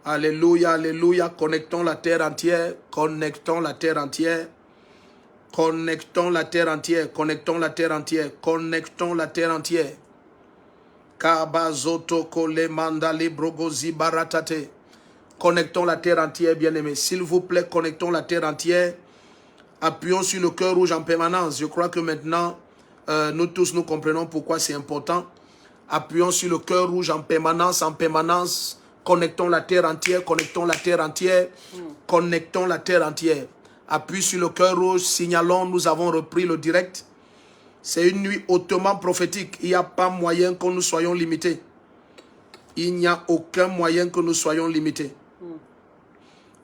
Alléluia, alléluia. Connectons la terre entière. Connectons la terre entière. Connectons la terre entière. Connectons la terre entière. Connectons la terre entière. Kabazoto kole mandali brogozi baratate. Connectons la terre entière, bien-aimés. S'il vous plaît, connectons la terre entière. Appuyons sur le cœur rouge en permanence. Je crois que maintenant, nous tous, nous comprenons pourquoi c'est important. Appuyons sur le cœur rouge en permanence, en permanence. Connectons la terre entière, connectons la terre entière. Connectons la terre entière. Appuie sur le cœur rouge, signalons, nous avons repris le direct. C'est une nuit hautement prophétique. Il n'y a pas moyen que nous soyons limités. Il n'y a aucun moyen que nous soyons limités.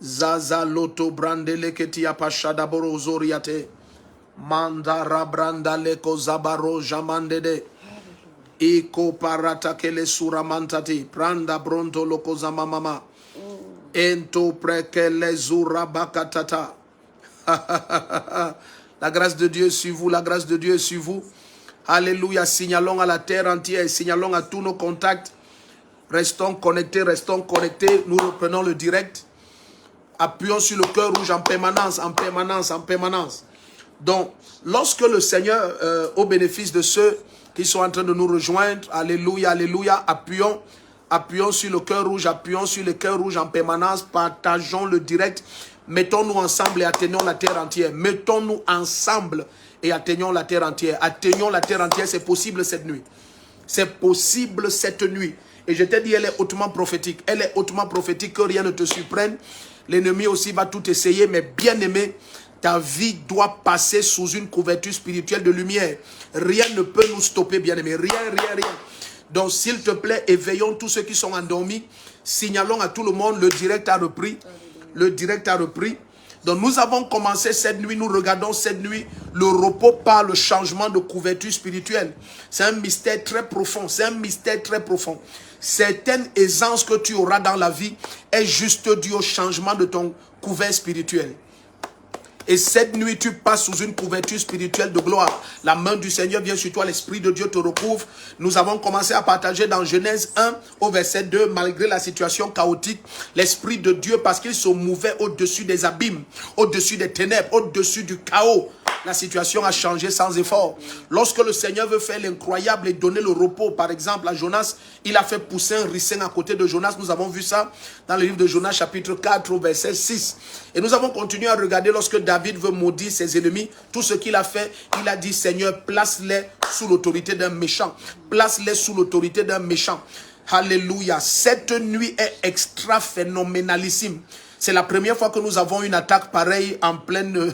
Zaza loto brandele ketia pashadaboro zoriate. Mandara brandale kozabaro jamandede. Iko parata kele suramantate. Pranda bronto lokozama mama. Ento prekele zurabakatata. La grâce de Dieu est sur vous, la grâce de Dieu est sur vous. Alléluia, signalons à la terre entière, signalons à tous nos contacts. Restons connectés, nous reprenons le direct. Appuyons sur le cœur rouge en permanence, en permanence, en permanence. Donc, lorsque le Seigneur, au bénéfice de ceux qui sont en train de nous rejoindre, alléluia, alléluia, appuyons sur le cœur rouge, appuyons sur le cœur rouge en permanence, partageons le direct. Mettons-nous ensemble et atteignons la terre entière. Mettons-nous ensemble et atteignons la terre entière. Atteignons la terre entière, c'est possible cette nuit. C'est possible cette nuit. Et je t'ai dit, elle est hautement prophétique. Elle est hautement prophétique, que rien ne te surprenne. L'ennemi aussi va tout essayer, mais bien aimé, ta vie doit passer sous une couverture spirituelle de lumière. Rien ne peut nous stopper, bien aimé. Rien, rien, rien. Donc, s'il te plaît, éveillons tous ceux qui sont endormis. Signalons à tout le monde, le direct a repris. Le direct a repris. Donc nous avons commencé cette nuit, nous regardons cette nuit le repos par le changement de couverture spirituelle. C'est un mystère très profond, c'est un mystère très profond. Certaines aisances que tu auras dans la vie est juste due au changement de ton couvert spirituel. Et cette nuit, tu passes sous une couverture spirituelle de gloire. La main du Seigneur vient sur toi, l'Esprit de Dieu te recouvre. Nous avons commencé à partager dans Genèse 1 au verset 2, malgré la situation chaotique, l'Esprit de Dieu, parce qu'il se mouvait au-dessus des abîmes, au-dessus des ténèbres, au-dessus du chaos. La situation a changé sans effort. Lorsque le Seigneur veut faire l'incroyable et donner le repos, par exemple à Jonas, il a fait pousser un ricin à côté de Jonas. Nous avons vu ça dans le livre de Jonas chapitre 4 au verset 6. Et nous avons continué à regarder lorsque David veut maudire ses ennemis. Tout ce qu'il a fait, il a dit, Seigneur, place-les sous l'autorité d'un méchant. Place-les sous l'autorité d'un méchant. Alléluia. Cette nuit est extra phénoménalissime. C'est la première fois que nous avons une attaque pareille en pleine,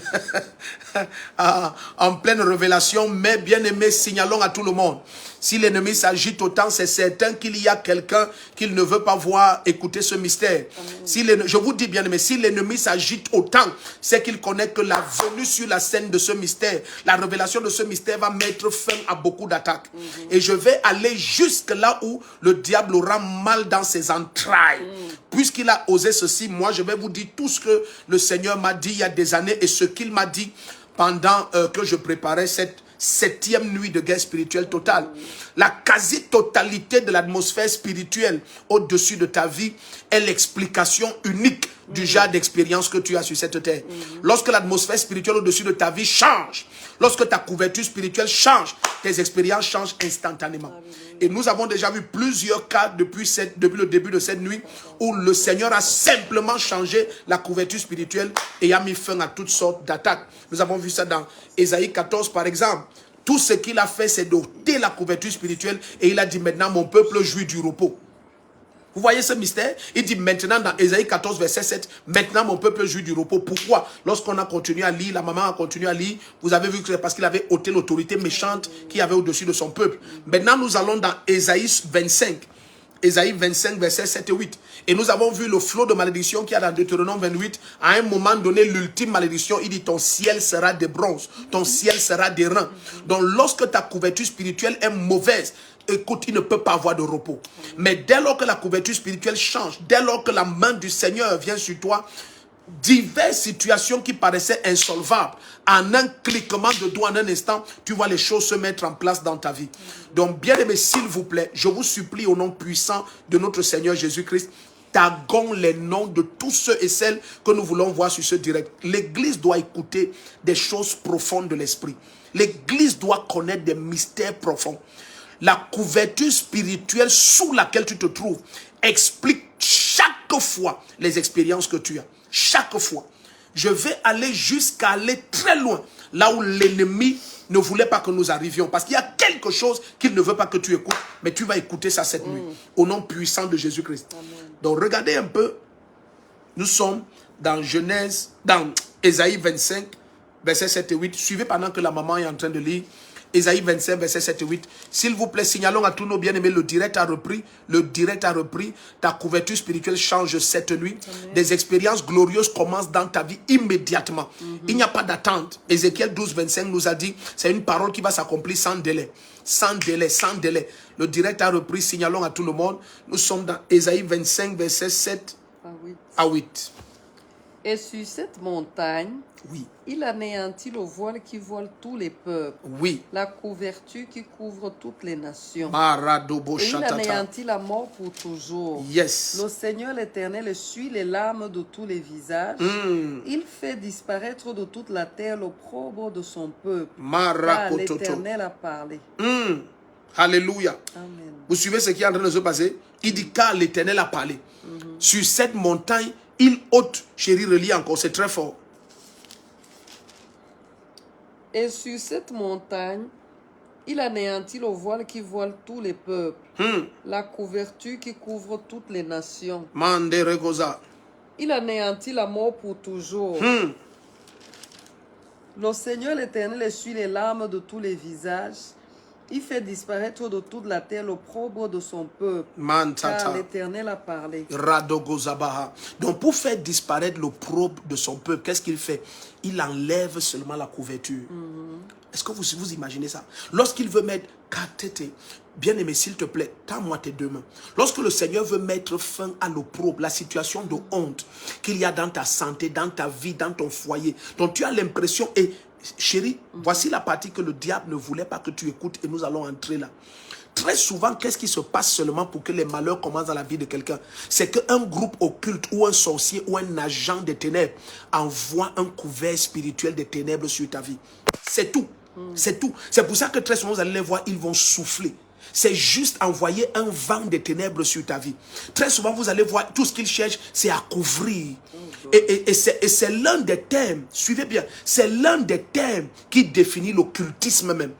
en pleine révélation. Mais bien aimé, signalons à tout le monde. Si l'ennemi s'agite autant, c'est certain qu'il y a quelqu'un qu'il ne veut pas voir écouter ce mystère. Si je vous dis bien aimé, si l'ennemi s'agite autant, c'est qu'il connaît que la venue sur la scène de ce mystère, la révélation de ce mystère va mettre fin à beaucoup d'attaques. Et je vais aller jusque là où le diable aura mal dans ses entrailles. Puisqu'il a osé ceci, moi je vais vous dire tout ce que le Seigneur m'a dit il y a des années et ce qu'il m'a dit pendant que je préparais cette 7e nuit de guerre spirituelle totale. La quasi-totalité de l'atmosphère spirituelle au-dessus de ta vie est l'explication unique du genre d'expérience que tu as sur cette terre. Lorsque l'atmosphère spirituelle au-dessus de ta vie change, lorsque ta couverture spirituelle change, tes expériences changent instantanément. Et nous avons déjà vu plusieurs cas depuis le début de cette nuit où le Seigneur a simplement changé la couverture spirituelle et a mis fin à toutes sortes d'attaques. Nous avons vu ça dans Ésaïe 14 par exemple. Tout ce qu'il a fait, c'est d'ôter la couverture spirituelle et il a dit maintenant mon peuple jouit du repos. Vous voyez ce mystère? Il dit maintenant dans Ésaïe 14 verset 7, maintenant mon peuple jouit du repos. Pourquoi? Lorsqu'on a continué à lire, la maman a continué à lire, vous avez vu que c'est parce qu'il avait ôté l'autorité méchante qu'il y avait au-dessus de son peuple. Maintenant nous allons dans Ésaïe 25. Ésaïe 25 verset 7 et 8. Et nous avons vu le flot de malédiction qu'il y a dans Deutéronome 28. À un moment donné, l'ultime malédiction, il dit ton ciel sera de bronze, ton ciel sera d'airain. Donc lorsque ta couverture spirituelle est mauvaise, écoute, il ne peut pas avoir de repos. Mais dès lors que la couverture spirituelle change, dès lors que la main du Seigneur vient sur toi, diverses situations qui paraissaient insolvables, en un cliquement de doigts, en un instant, tu vois les choses se mettre en place dans ta vie. Donc, bien aimé, s'il vous plaît, je vous supplie au nom puissant de notre Seigneur Jésus-Christ, taguons les noms de tous ceux et celles que nous voulons voir sur ce direct. L'église doit écouter des choses profondes de l'esprit. L'église doit connaître des mystères profonds. La couverture spirituelle sous laquelle tu te trouves explique chaque fois les expériences que tu as. Chaque fois. Je vais aller jusqu'à aller très loin, là où l'ennemi ne voulait pas que nous arrivions. Parce qu'il y a quelque chose qu'il ne veut pas que tu écoutes, mais tu vas écouter ça cette nuit. Au nom puissant de Jésus-Christ. Donc regardez un peu. Nous sommes dans Genèse, dans Ésaïe 25, versets 7 et 8. Suivez pendant que la maman est en train de lire. Ésaïe 25, versets 7 et 8. S'il vous plaît, signalons à tous nos bien-aimés, le direct a repris. Le direct a repris. Ta couverture spirituelle change cette nuit. Amen. Des expériences glorieuses commencent dans ta vie immédiatement. Il n'y a pas d'attente. Ézéchiel 12, 25 nous a dit, c'est une parole qui va s'accomplir sans délai. Sans délai, sans délai. Le direct a repris. Signalons à tout le monde. Nous sommes dans Ésaïe 25, versets 7 à 8. Et sur cette montagne, oui, il anéantit le voile qui voile tous les peuples. Oui. La couverture qui couvre toutes les nations. Et il anéantit la mort pour toujours. Yes. Le Seigneur l'Éternel essuie les larmes de tous les visages. Il fait disparaître de toute la terre l'opprobre de son peuple. Car l'Éternel a parlé. Alléluia. Amen. Vous suivez ce qui est en train de se passer? Il dit car l'Éternel a parlé. Sur cette montagne, il ôte, chérie, relis encore, c'est très fort. Et sur cette montagne, il anéantit le voile qui voile tous les peuples, la couverture qui couvre toutes les nations. Il anéantit la mort pour toujours. Le Seigneur l'Éternel essuie les larmes de tous les visages. Il fait disparaître de toute la terre l'opprobre de son peuple. Car l'Éternel a parlé. Donc pour faire disparaître l'opprobre de son peuple, qu'est-ce qu'il fait? Il enlève seulement la couverture. Est-ce que vous imaginez ça? Lorsqu'il veut mettre bien-aimé, s'il te plaît, tends-moi tes deux mains. Lorsque le Seigneur veut mettre fin à l'opprobre, la situation de honte qu'il y a dans ta santé, dans ta vie, dans ton foyer, donc tu as l'impression, et chérie, voici la partie que le diable ne voulait pas que tu écoutes et nous allons entrer là. Très souvent, qu'est-ce qui se passe seulement pour que les malheurs commencent dans la vie de quelqu'un? C'est qu'un groupe occulte ou un sorcier ou un agent des ténèbres envoie un couvert spirituel des ténèbres sur ta vie. C'est tout. C'est tout. C'est pour ça que très souvent, vous allez les voir, ils vont souffler. C'est juste envoyer un vent de ténèbres sur ta vie. Très souvent, vous allez voir, tout ce qu'ils cherchent, c'est à couvrir. Et c'est l'un des thèmes, suivez bien, c'est l'un des thèmes qui définit l'occultisme même.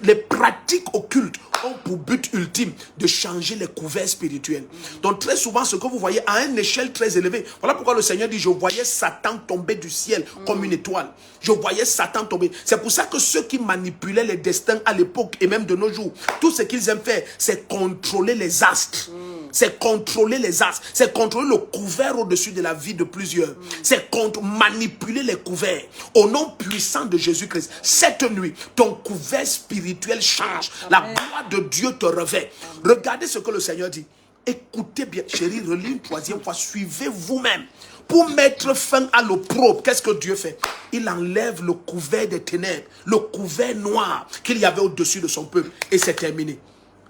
Les pratiques occultes ont pour but ultime de changer les couverts spirituels. Donc très souvent, ce que vous voyez à une échelle très élevée, voilà pourquoi le Seigneur dit, je voyais Satan tomber du ciel comme une étoile. Je voyais Satan tomber. C'est pour ça que ceux qui manipulaient les destins à l'époque et même de nos jours, tout ce qu'ils aiment faire, c'est contrôler les astres. C'est contrôler les astres. C'est contrôler le couvert au-dessus de la vie de plusieurs. C'est manipuler les couverts. Au nom puissant de Jésus-Christ, cette nuit, ton couvert spirituel change. La gloire de Dieu te revêt. Regardez ce que le Seigneur dit. Écoutez bien, chérie, relis une troisième fois. Suivez vous-même. Pour mettre fin à l'opprobre, qu'est-ce que Dieu fait? Il enlève le couvert des ténèbres, le couvert noir qu'il y avait au-dessus de son peuple. Et c'est terminé.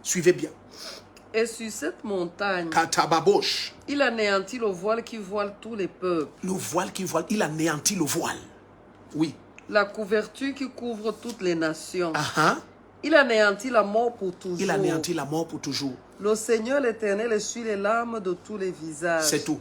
Suivez bien. Et sur cette montagne, il anéantit le voile qui voile tous les peuples. Le voile qui voile, il anéantit le voile. Oui. La couverture qui couvre toutes les nations. Il anéantit la mort pour toujours. Il anéantit la mort pour toujours. Le Seigneur l'Éternel essuie les larmes de tous les visages. C'est tout.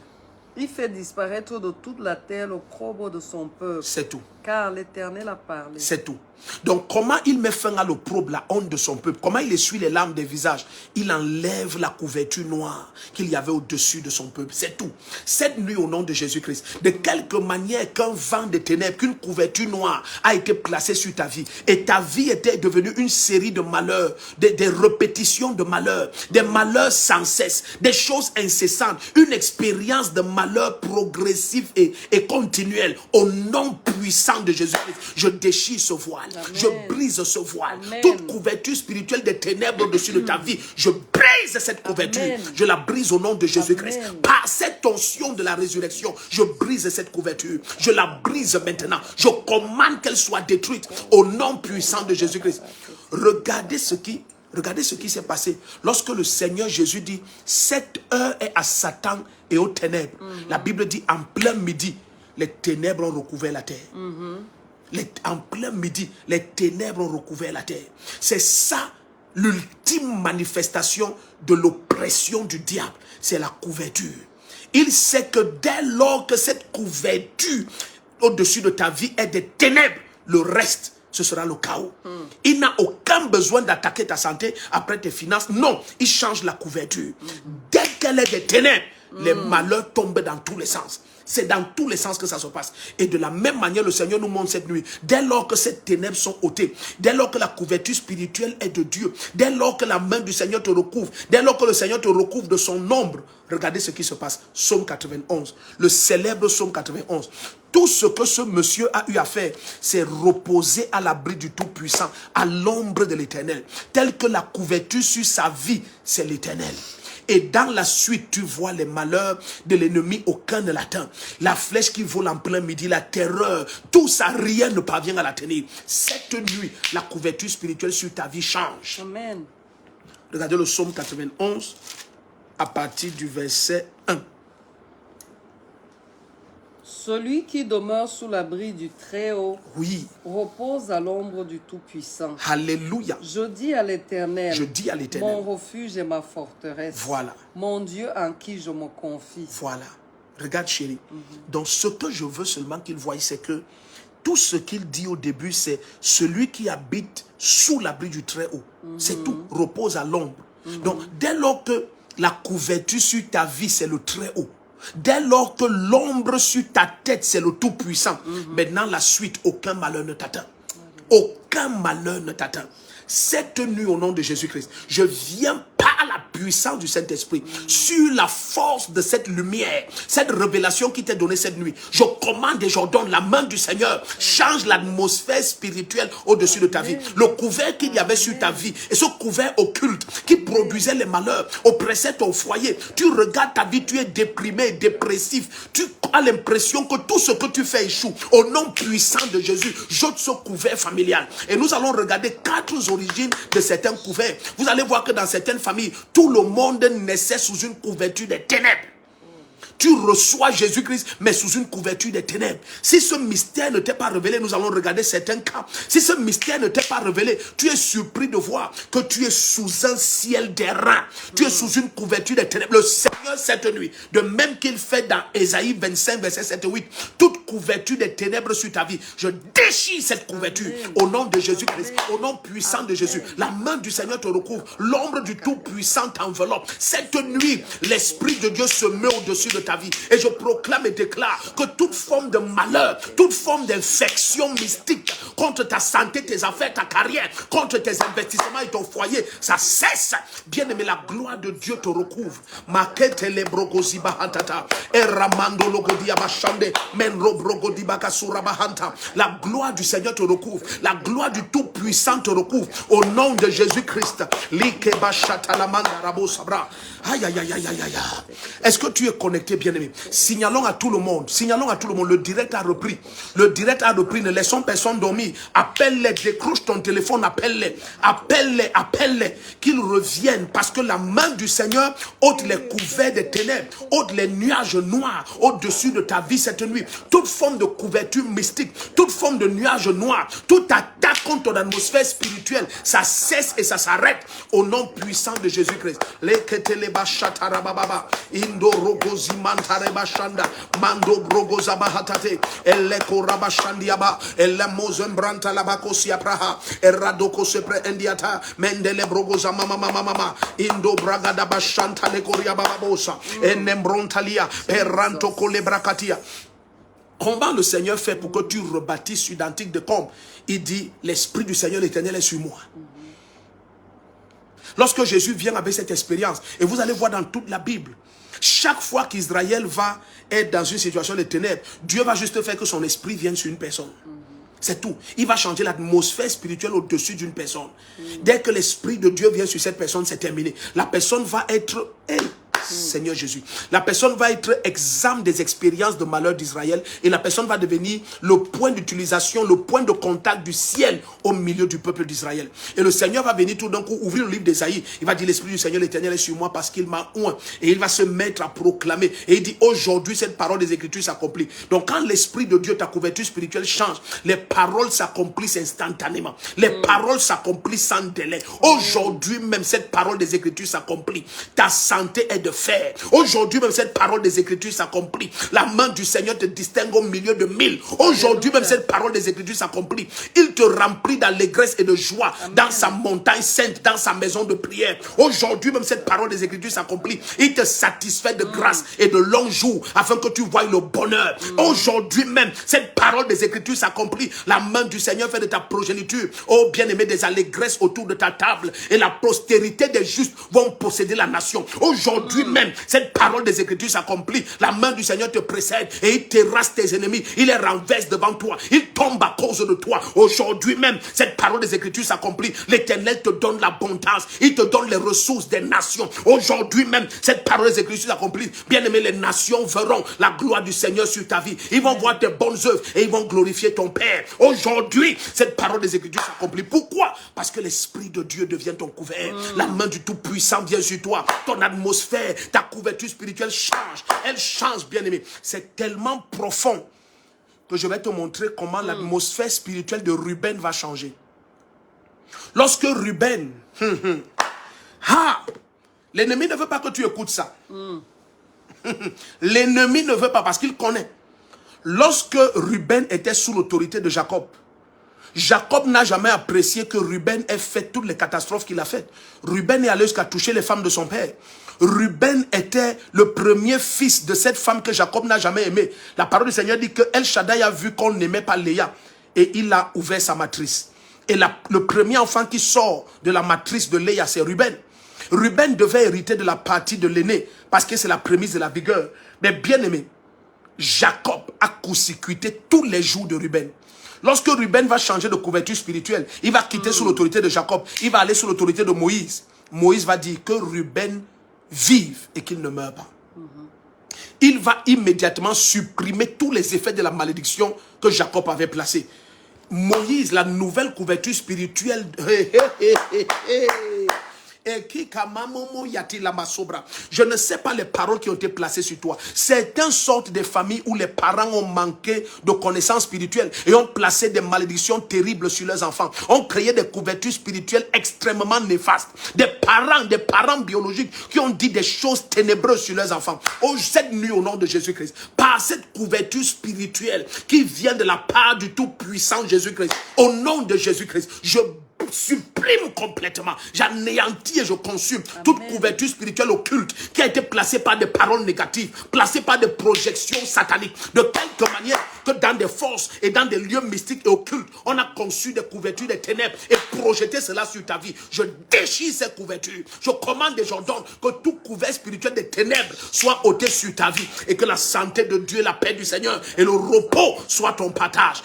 Il fait disparaître de toute la terre l'opprobre de son peuple. C'est tout. Car l'Éternel a parlé. C'est tout. Donc comment il met fin à l'opprobre, la honte de son peuple? Comment il essuie les larmes des visages? Il enlève la couverture noire qu'il y avait au-dessus de son peuple. C'est tout. Cette nuit, au nom de Jésus-Christ, de quelque manière qu'un vent de ténèbres, qu'une couverture noire a été placée sur ta vie, et ta vie était devenue une série de malheurs, des répétitions de malheurs, des malheurs sans cesse, des choses incessantes, une expérience de malheur progressif et continuelle. Au nom puissant de Jésus-Christ, je déchire ce voile. Amen. Je brise ce voile. Amen. Toute couverture spirituelle des ténèbres au-dessus de ta vie, je brise cette couverture. Amen. Je la brise au nom de Jésus-Christ. Par cette onction de la résurrection, je brise cette couverture. Je la brise maintenant. Je commande qu'elle soit détruite au nom puissant de Jésus-Christ. Regardez ce qui Regardez ce qui s'est passé. Lorsque le Seigneur Jésus dit, cette heure est à Satan et aux ténèbres. La Bible dit, en plein midi, les ténèbres ont recouvert la terre. En plein midi, les ténèbres ont recouvert la terre. C'est ça l'ultime manifestation de l'oppression du diable. C'est la couverture. Il sait que dès lors que cette couverture au-dessus de ta vie est des ténèbres, le reste, ce sera le chaos. Il n'a aucun besoin d'attaquer ta santé après tes finances. Non, il change la couverture. Dès qu'elle est des ténèbres, les malheurs tombent dans tous les sens. C'est dans tous les sens que ça se passe. Et de la même manière, le Seigneur nous montre cette nuit. Dès lors que ces ténèbres sont ôtées, dès lors que la couverture spirituelle est de Dieu, dès lors que la main du Seigneur te recouvre, dès lors que le Seigneur te recouvre de son ombre, regardez ce qui se passe. Psaume 91, le célèbre Psaume 91. Tout ce que ce monsieur a eu à faire, c'est reposer à l'abri du Tout-Puissant, à l'ombre de l'Éternel. Tel que la couverture sur sa vie, c'est l'Éternel. Et dans la suite, tu vois les malheurs de l'ennemi, aucun ne l'atteint. La flèche qui vole en plein midi, la terreur, tout ça, rien ne parvient à la tenir. Cette nuit, la couverture spirituelle sur ta vie change. Amen. Regardez le psaume 91 à partir du verset 1. Celui qui demeure sous l'abri du Très-Haut, oui, repose à l'ombre du Tout-Puissant. Alléluia. Je dis à l'Éternel, mon refuge et ma forteresse. Voilà. Mon Dieu en qui je me confie. Voilà. Regarde chérie. Donc ce que je veux seulement qu'il voie, c'est que tout ce qu'il dit au début, c'est celui qui habite sous l'abri du Très-Haut. C'est tout. Repose à l'ombre. Donc dès lors que la couverture sur ta vie, c'est le Très-Haut. Dès lors que l'ombre sur ta tête, c'est le Tout-Puissant. Maintenant, la suite, aucun malheur ne t'atteint. Aucun malheur ne t'atteint. Cette nuit, au nom de Jésus-Christ, je viens par la puissance du Saint-Esprit, sur la force de cette lumière, cette révélation qui t'est donnée cette nuit. Je commande et j'ordonne, la main du Seigneur change l'atmosphère spirituelle au-dessus de ta vie. Le couvert qu'il y avait sur ta vie, et ce couvert occulte qui produisait les malheurs, oppressait ton foyer. Tu regardes ta vie, tu es déprimé, dépressif. Tu as l'impression que tout ce que tu fais échoue. Au nom puissant de Jésus, jette ce couvert familial. Et nous allons regarder 4 origines de certains couverts. Vous allez voir que dans certaines familles, tout le monde naissait sous une couverture des ténèbres. Tu reçois Jésus-Christ, mais sous une couverture des ténèbres. Si ce mystère ne t'est pas révélé, nous allons regarder certains cas. Si ce mystère ne t'est pas révélé, tu es surpris de voir que tu es sous un ciel d'airain. Tu es sous une couverture des ténèbres. Le Seigneur, cette nuit, de même qu'il fait dans Ésaïe 25, verset 7 et 8, toute couverture des ténèbres sur ta vie, je déchire cette couverture au nom de Jésus-Christ, au nom puissant de Jésus. La main du Seigneur te recouvre, l'ombre du Tout-Puissant t'enveloppe. Cette nuit, l'Esprit de Dieu se met au-dessus de ta vie. Et je proclame et déclare que toute forme de malheur, toute forme d'infection mystique contre ta santé, tes affaires, ta carrière, contre tes investissements et ton foyer, ça cesse. Bien-aimé, la gloire de Dieu te recouvre. La gloire du Seigneur te recouvre. La gloire du Tout-Puissant te recouvre. Au nom de Jésus-Christ. Aïe, aïe, aïe, aïe, aïe, aïe. Est-ce que tu es connecté, bien-aimé? Signalons à tout le monde. Signalons à tout le monde. Le direct a repris. Le direct a repris. Ne laissons personne dormir. Appelle-les. Décroche ton téléphone. Appelle-les. Appelle-les. Appelle-les. Qu'ils reviennent. Parce que la main du Seigneur ôte les couverts des ténèbres. Ôte les nuages noirs au-dessus de ta vie cette nuit. Toute forme de couverture mystique. Toute forme de nuage noir. Toute attaque contre ton atmosphère spirituelle. Ça cesse et ça s'arrête. Au nom puissant de Jésus-Christ. Indo rogozi mantare bashanda mando brogoza bahatate elle korabashandiaba elle mozembranta labakosia praha eradoko sepre endiata mendele brogoza mama indo bragada bashanta le koria bababosa enembrontalia peranto kolebrakatia. Comment le Seigneur fait pour que tu rebâtisses sur d'antiques décombres? Il dit, l'Esprit du Seigneur l'Éternel est sur moi. Lorsque Jésus vient avec cette expérience, et vous allez voir dans toute la Bible, chaque fois qu'Israël va être dans une situation de ténèbres, Dieu va juste faire que son esprit vienne sur une personne. C'est tout. Il va changer l'atmosphère spirituelle au-dessus d'une personne. Dès que l'Esprit de Dieu vient sur cette personne, c'est terminé. La personne va être Seigneur Jésus. La personne va être exempte des expériences de malheur d'Israël et la personne va devenir le point d'utilisation, le point de contact du ciel au milieu du peuple d'Israël. Et le Seigneur va venir tout d'un coup ouvrir le livre d'Ésaïe. Il va dire, l'Esprit du Seigneur l'Éternel est sur moi parce qu'il m'a oint. Et il va se mettre à proclamer. Et il dit, aujourd'hui, cette parole des Écritures s'accomplit. Donc quand l'Esprit de Dieu, ta couverture spirituelle change, les paroles s'accomplissent instantanément. Les paroles s'accomplissent sans délai. Aujourd'hui même, cette parole des Écritures s'accomplit. Ta santé est de fer. Aujourd'hui même, cette parole des Écritures s'accomplit. La main du Seigneur te distingue au milieu de mille. Aujourd'hui même, cette parole des Écritures s'accomplit. Il te remplit d'allégresse et de joie. Amen. Dans sa montagne sainte, dans sa maison de prière. Aujourd'hui même, cette parole des Écritures s'accomplit. Il te satisfait de grâce et de longs jours afin que tu voies le bonheur. Aujourd'hui même, cette parole des Écritures s'accomplit. La main du Seigneur fait de ta progéniture, oh bien-aimé, des allégresses autour de ta table. Et la postérité des justes vont posséder la nation. Aujourd'hui même, cette parole des Écritures s'accomplit. La main du Seigneur te précède et il terrasse tes ennemis. Il les renverse devant toi. Il tombe à cause de toi. Aujourd'hui même, cette parole des Écritures s'accomplit. L'Éternel te donne l'abondance. Il te donne les ressources des nations. Aujourd'hui même, cette parole des Écritures s'accomplit. Bien-aimé, les nations verront la gloire du Seigneur sur ta vie. Ils vont voir tes bonnes œuvres et ils vont glorifier ton Père. Aujourd'hui, cette parole des Écritures s'accomplit. Pourquoi? Parce que l'Esprit de Dieu devient ton couvert. La main du Tout-Puissant vient sur toi. Ton atmosphère, ta couverture spirituelle change. Elle change, bien-aimé. C'est tellement profond que je vais te montrer comment l'atmosphère spirituelle de Ruben va changer. Lorsque Ruben, l'ennemi ne veut pas que tu écoutes ça. L'ennemi ne veut pas parce qu'il connaît. Lorsque Ruben était sous l'autorité de Jacob, Jacob n'a jamais apprécié que Ruben ait fait toutes les catastrophes qu'il a faites. Ruben est allé jusqu'à toucher les femmes de son père. Ruben était le premier fils de cette femme que Jacob n'a jamais aimée. La parole du Seigneur dit que El Shaddai a vu qu'on n'aimait pas Léa et il a ouvert sa matrice. Et le premier enfant qui sort de la matrice de Léa, c'est Ruben. Ruben devait hériter de la partie de l'aîné parce que c'est la prémisse de la vigueur. Mais bien aimé, Jacob a court-circuité tous les jours de Ruben. Lorsque Ruben va changer de couverture spirituelle, il va quitter sous l'autorité de Jacob, il va aller sous l'autorité de Moïse. Moïse va dire que Ruben vive et qu'il ne meure pas. Il va immédiatement supprimer tous les effets de la malédiction que Jacob avait placée. Moïse, la nouvelle couverture spirituelle. Je ne sais pas les paroles qui ont été placées sur toi. Certaines sortes de familles où les parents ont manqué de connaissances spirituelles et ont placé des malédictions terribles sur leurs enfants. Ont créé des couvertures spirituelles extrêmement néfastes. Des parents biologiques qui ont dit des choses ténébreuses sur leurs enfants. Oh, cette nuit au nom de Jésus-Christ, par cette couverture spirituelle qui vient de la part du Tout-Puissant Jésus-Christ, au nom de Jésus-Christ, je supprime complètement, j'anéantis et je consume toute couverture spirituelle occulte qui a été placée par des paroles négatives, placée par des projections sataniques, de quelque manière que dans des forces et dans des lieux mystiques et occultes, on a conçu des couvertures des ténèbres et projeté cela sur ta vie. Je déchire ces couvertures, je commande et j'ordonne que tout couvert spirituel des ténèbres soit ôté sur ta vie et que la santé de Dieu, la paix du Seigneur et le repos soient ton partage.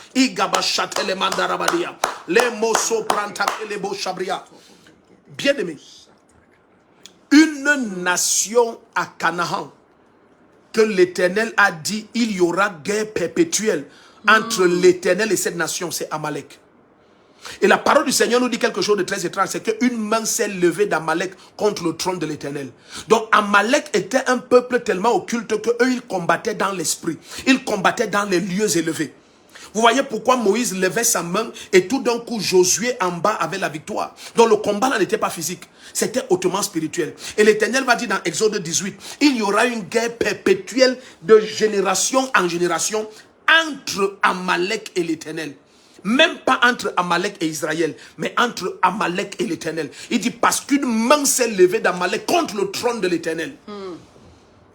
Bien-aimé, une nation à Canaan que l'Éternel a dit il y aura guerre perpétuelle entre l'Éternel et cette nation, c'est Amalek. Et la parole du Seigneur nous dit quelque chose de très étrange, c'est qu'une main s'est levée d'Amalek contre le trône de l'Éternel. Donc Amalek était un peuple tellement occulte qu'eux ils combattaient dans l'esprit, ils combattaient dans les lieux élevés. Vous voyez pourquoi Moïse levait sa main et tout d'un coup Josué en bas avait la victoire. Donc le combat n'était pas physique, c'était hautement spirituel. Et l'Éternel va dire dans Exode 18, il y aura une guerre perpétuelle de génération en génération entre Amalek et l'Éternel. Même pas entre Amalek et Israël, mais entre Amalek et l'Éternel. Il dit parce qu'une main s'est levée d'Amalek contre le trône de l'Éternel.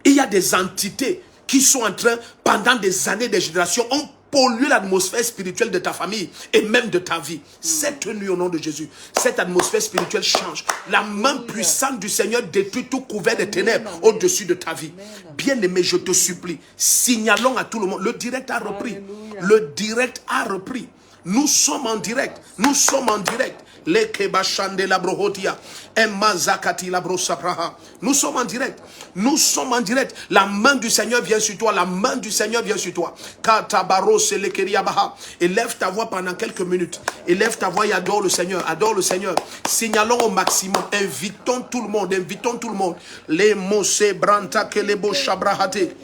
Il y a des entités qui sont en train, pendant des années, des générations, ont pollué l'atmosphère spirituelle de ta famille et même de ta vie. Cette nuit au nom de Jésus, cette atmosphère spirituelle change. La main puissante du Seigneur détruit tout couvert de ténèbres au-dessus de ta vie. Bien-aimé, je te supplie, signalons à tout le monde. Le direct a repris. Le direct a repris. Nous sommes en direct. Nous sommes en direct. Nous sommes en direct. Nous sommes en direct. La main du Seigneur vient sur toi. La main du Seigneur vient sur toi. Élève ta voix pendant quelques minutes. Élève ta voix et adore le Seigneur. Adore le Seigneur. Signalons au maximum. Invitons tout le monde. Invitons tout le monde. Les Mose Branta Kelebo Shabrahate.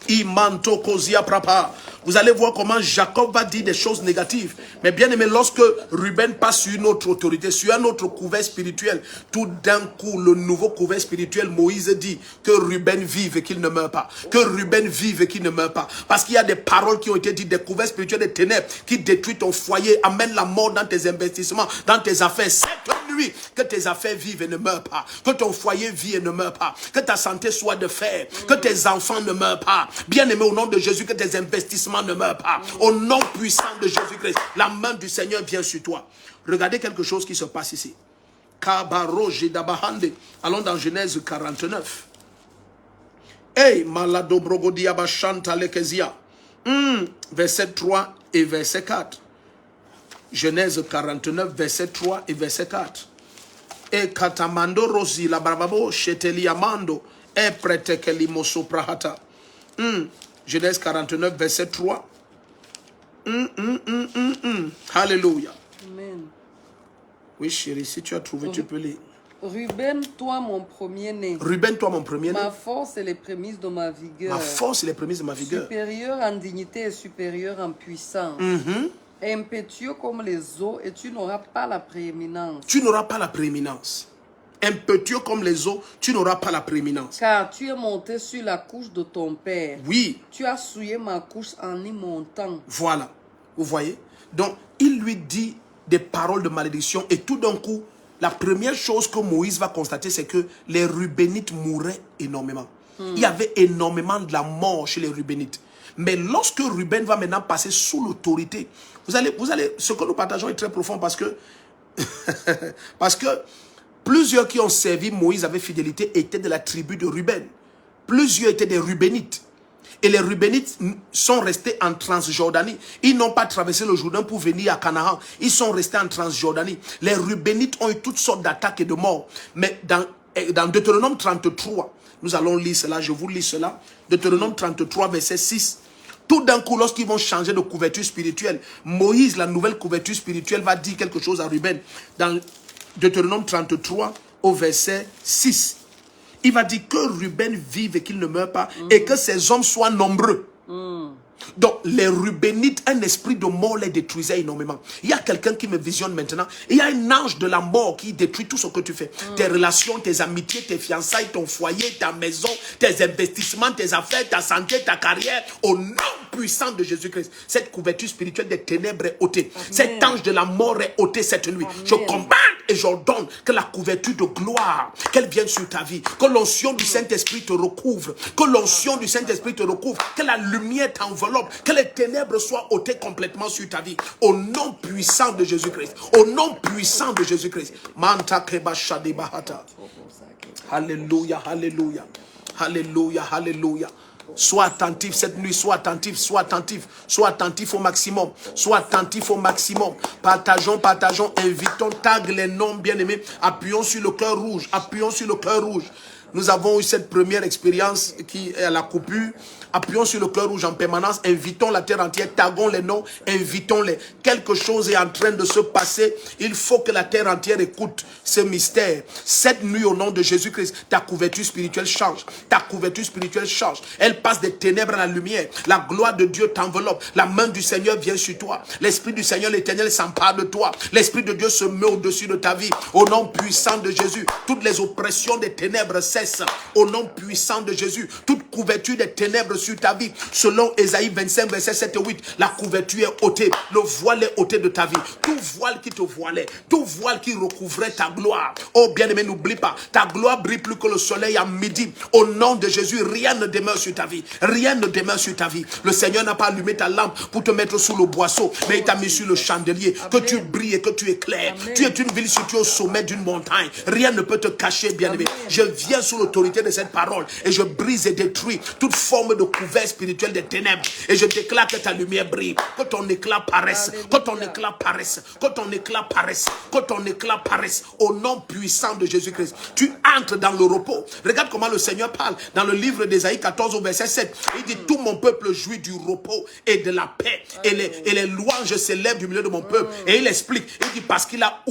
Imanto Kozia Prapa. Vous allez voir comment Jacob va dire des choses négatives. Mais bien aimé, lorsque Ruben passe sur une autre autorité, sur un autre couvert spirituel, tout d'un coup, le nouveau couvert spirituel, Moïse dit que Ruben vive et qu'il ne meurt pas. Que Ruben vive et qu'il ne meurt pas. Parce qu'il y a des paroles qui ont été dites, des couverts spirituels, des ténèbres, qui détruisent ton foyer, amènent la mort dans tes investissements, dans tes affaires. Cette nuit, que tes affaires vivent et ne meurent pas. Que ton foyer vit et ne meurt pas. Que ta santé soit de fer. Que tes enfants ne meurent pas. Bien aimé, au nom de Jésus, que tes investissements ne meurt pas. Au nom puissant de Jésus-Christ, la main du Seigneur vient sur toi. Regardez quelque chose qui se passe ici. Allons dans Genèse 49. Hey, malado brogodia bashanta lekezia. Verset 3 et verset 4. Genèse 49, verset 3 et verset 4. Et katamando rosi la bravabo cheteli amando e pretekeli moso prahata. Genèse 49, verset 3. Alléluia. Amen. Oui, chérie, si tu as trouvé, tu peux lire. Ruben, toi mon premier-né. Ruben, toi mon premier-né. Ma force et les prémices de ma vigueur. Ma force et les prémices de ma vigueur. Supérieur en dignité et supérieur en puissance. Impétueux comme les eaux et tu n'auras pas la prééminence. Tu n'auras pas la prééminence. Impétueux comme les eaux, tu n'auras pas la prééminence. Car tu es monté sur la couche de ton père. Oui. Tu as souillé ma couche en y montant. Voilà. Vous voyez? Donc, il lui dit des paroles de malédiction et tout d'un coup, la première chose que Moïse va constater, c'est que les Rubénites mouraient énormément. Il y avait énormément de la mort chez les Rubénites. Mais lorsque Ruben va maintenant passer sous l'autorité, vous allez, ce que nous partageons est très profond parce que plusieurs qui ont servi Moïse avec fidélité étaient de la tribu de Ruben. Plusieurs étaient des Rubénites. Et les Rubénites sont restés en Transjordanie. Ils n'ont pas traversé le Jourdain pour venir à Canaan. Ils sont restés en Transjordanie. Les Rubénites ont eu toutes sortes d'attaques et de morts. Mais dans Deutéronome 33, nous allons lire cela, je vous lis cela. Deutéronome 33, verset 6. Tout d'un coup, lorsqu'ils vont changer de couverture spirituelle, Moïse, la nouvelle couverture spirituelle, va dire quelque chose à Ruben. Dans Deutéronome 33, au verset 6. Il va dire que Ruben vive et qu'il ne meure pas et que ses hommes soient nombreux. Donc, les Rubénites, un esprit de mort les détruisait énormément. Il y a quelqu'un qui me visionne maintenant. Il y a un ange de la mort qui détruit tout ce que tu fais. Tes relations, tes amitiés, tes fiançailles, ton foyer, ta maison, tes investissements, tes affaires, ta santé, ta carrière. Au nom puissant de Jésus-Christ, cette couverture spirituelle des ténèbres est ôtée. Amen. Cet ange de la mort est ôté cette nuit. Amen. Je commande et j'ordonne que la couverture de gloire, qu'elle vienne sur ta vie. Que l'onction du Saint-Esprit te recouvre. Que l'onction du Saint-Esprit te recouvre. Que la lumière t'enveloppe. Que les ténèbres soient ôtées complètement sur ta vie. Au nom puissant de Jésus-Christ. Au nom puissant de Jésus-Christ. Alléluia, alléluia. Alléluia, alléluia. Sois attentif cette nuit, sois attentif, sois attentif. Sois attentif au maximum. Sois attentif au maximum. Partageons, invitons, tag les noms bien-aimés. Appuyons sur le cœur rouge. Appuyons sur le cœur rouge. Nous avons eu cette première expérience qui est à la coupure. Appuyons sur le cœur rouge en permanence. Invitons la terre entière. Taguons les noms. Invitons-les. Quelque chose est en train de se passer. Il faut que la terre entière écoute ce mystère. Cette nuit, au nom de Jésus-Christ, ta couverture spirituelle change. Ta couverture spirituelle change. Elle passe des ténèbres à la lumière. La gloire de Dieu t'enveloppe. La main du Seigneur vient sur toi. L'Esprit du Seigneur, l'Éternel, s'empare de toi. L'Esprit de Dieu se met au-dessus de ta vie. Au nom puissant de Jésus, toutes les oppressions des ténèbres cessent. Au nom puissant de Jésus, toute couverture des ténèbres sur ta vie, selon Ésaïe 25, verset 7 et 8, la couverture est ôtée, le voile est ôté de ta vie. Tout voile qui te voilait, tout voile qui recouvrait ta gloire. Oh bien-aimé, n'oublie pas, ta gloire brille plus que le soleil à midi. Au nom de Jésus, rien ne demeure sur ta vie. Rien ne demeure sur ta vie. Le Seigneur n'a pas allumé ta lampe pour te mettre sous le boisseau, mais il t'a mis sur le chandelier. Amen. Que tu brilles et que tu éclaires. Amen. Tu es une ville située au sommet d'une montagne. Rien ne peut te cacher, bien-aimé. Je viens sous l'autorité de cette parole et je brise et détruis détruis toute forme de couvert spirituel des ténèbres. Et je déclare que ta lumière brille, que ton éclat paraisse, que ton éclat paraisse, que ton éclat paraisse, que ton éclat paraisse au nom puissant de Jésus-Christ. Tu entres dans le repos. Regarde comment le Seigneur parle dans le livre d'Ésaïe 14 au verset 7. Il dit tout mon peuple jouit du repos et de la paix. Et les louanges s'élèvent du milieu de mon peuple. Et il explique, il dit parce qu'il a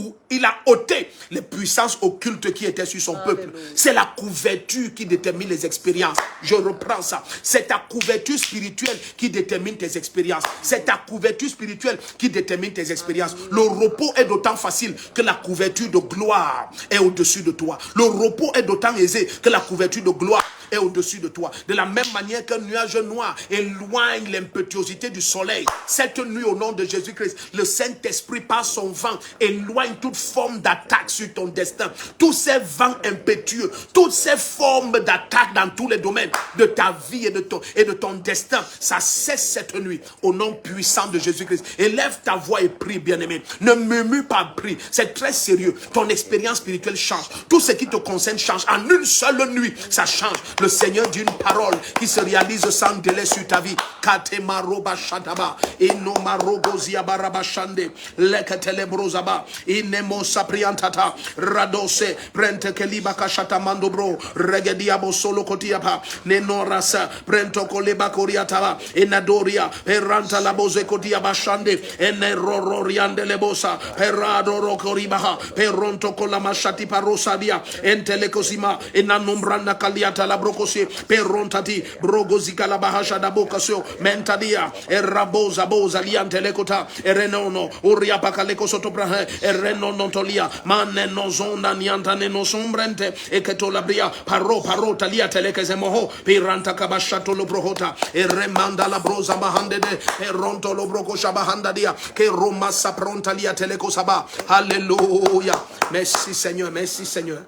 ôté les puissances occultes qui étaient sur son peuple. C'est la couverture qui détermine les expériences. Je reprends ça. C'est ta couverture spirituelle qui détermine tes expériences. C'est ta couverture spirituelle qui détermine tes expériences. Le repos est d'autant facile que la couverture de gloire est au-dessus de toi. Le repos est d'autant aisé que la couverture de gloire est au-dessus de toi. De la même manière qu'un nuage noir éloigne l'impétuosité du soleil, cette nuit au nom de Jésus-Christ, le Saint-Esprit par son vent éloigne toute forme d'attaque sur ton destin. Tous ces vents impétueux, toutes ces formes d'attaque dans tous les domaines de ta vie et de ton destin, ça cesse cette nuit au nom puissant de Jésus-Christ. Élève ta voix et prie, bien-aimé. Ne murmure pas, prie. C'est très sérieux. Ton expérience spirituelle change. Tout ce qui te concerne change. En une seule nuit, ça change. Le Seigneur dit une parole qui se réalise sans délai sur ta vie. Katemaroba Shadaba, Inomarogozia Barabashande, Lekatelebrozaba, Inemo Sapriantata, Radose, Prente Keliba Kashata Mandobro, Regediabo Solo Kotiapa, Nenorasa, Prento Koleba Koriataba, Enadoria, Peranta Laboze Kotiabashande, Enerororiande Lebosa, Perado Rokoribaha, Peronto Kolamashati Parosadia, Entelecosima, Enanumbranda Kaliata Labro. Perontati, Brogozika la bahasha da bocasio, Mentadia, Eraboza, Boza, Liantelekota, Erenono, Uriapakaleko Sotobrahe, Erenonontolia, Mane no zonda, Niantane no sombrente, Eketolabria, Paro, Talia Telekezemoho, Piranta Kabashato Lobrohota, Eremanda la Broza Mahandede, Eronto Lobroco Shabahandadia, que Roma Saprontalia Telekosaba. Alléluia. Merci Seigneur, merci Seigneur.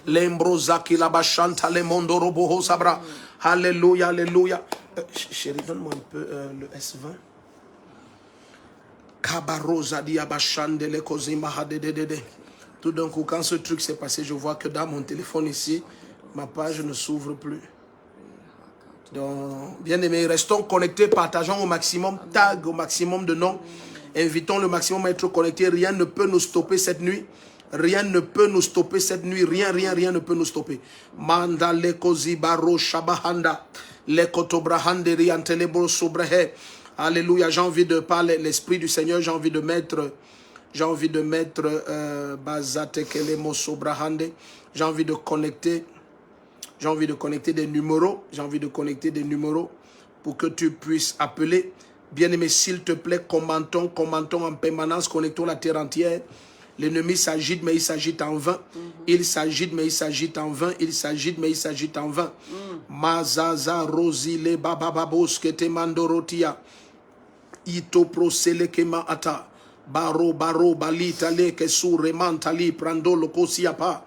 L'embrozaki la bachanta le mondo roboho sabra. Alléluia, alléluia. Chérie, donne-moi un peu le S20. Kabarosa dia bachande le kozima hadedede. Tout d'un coup, quand ce truc s'est passé, je vois que dans mon téléphone ici, ma page ne s'ouvre plus. Donc, bien aimés, restons connectés, partageons au maximum, tag au maximum de noms, invitons le maximum à être connectés. Rien ne peut nous stopper cette nuit. Rien ne peut nous stopper cette nuit. Rien ne peut nous stopper. Manda leko zibaro shabahanda. Leko tobrahande riantelebro sobrehe. Alléluia. J'ai envie de parler l'esprit du Seigneur. J'ai envie de mettre bazate kelemo sobrahande. J'ai envie de connecter des numéros. J'ai envie de connecter des numéros pour que tu puisses appeler. Bien-aimé, s'il te plaît, commentons en permanence. Connectons la terre entière. L'ennemi s'agite, mais il s'agite en vain. Il s'agite, mais il s'agite en vain. Il s'agite, mais il s'agite en vain. Mazaza rosile babababos kete mandorotia. Ito prosele kema ata. Baro bali tale kesu remantali prando lokosiapa.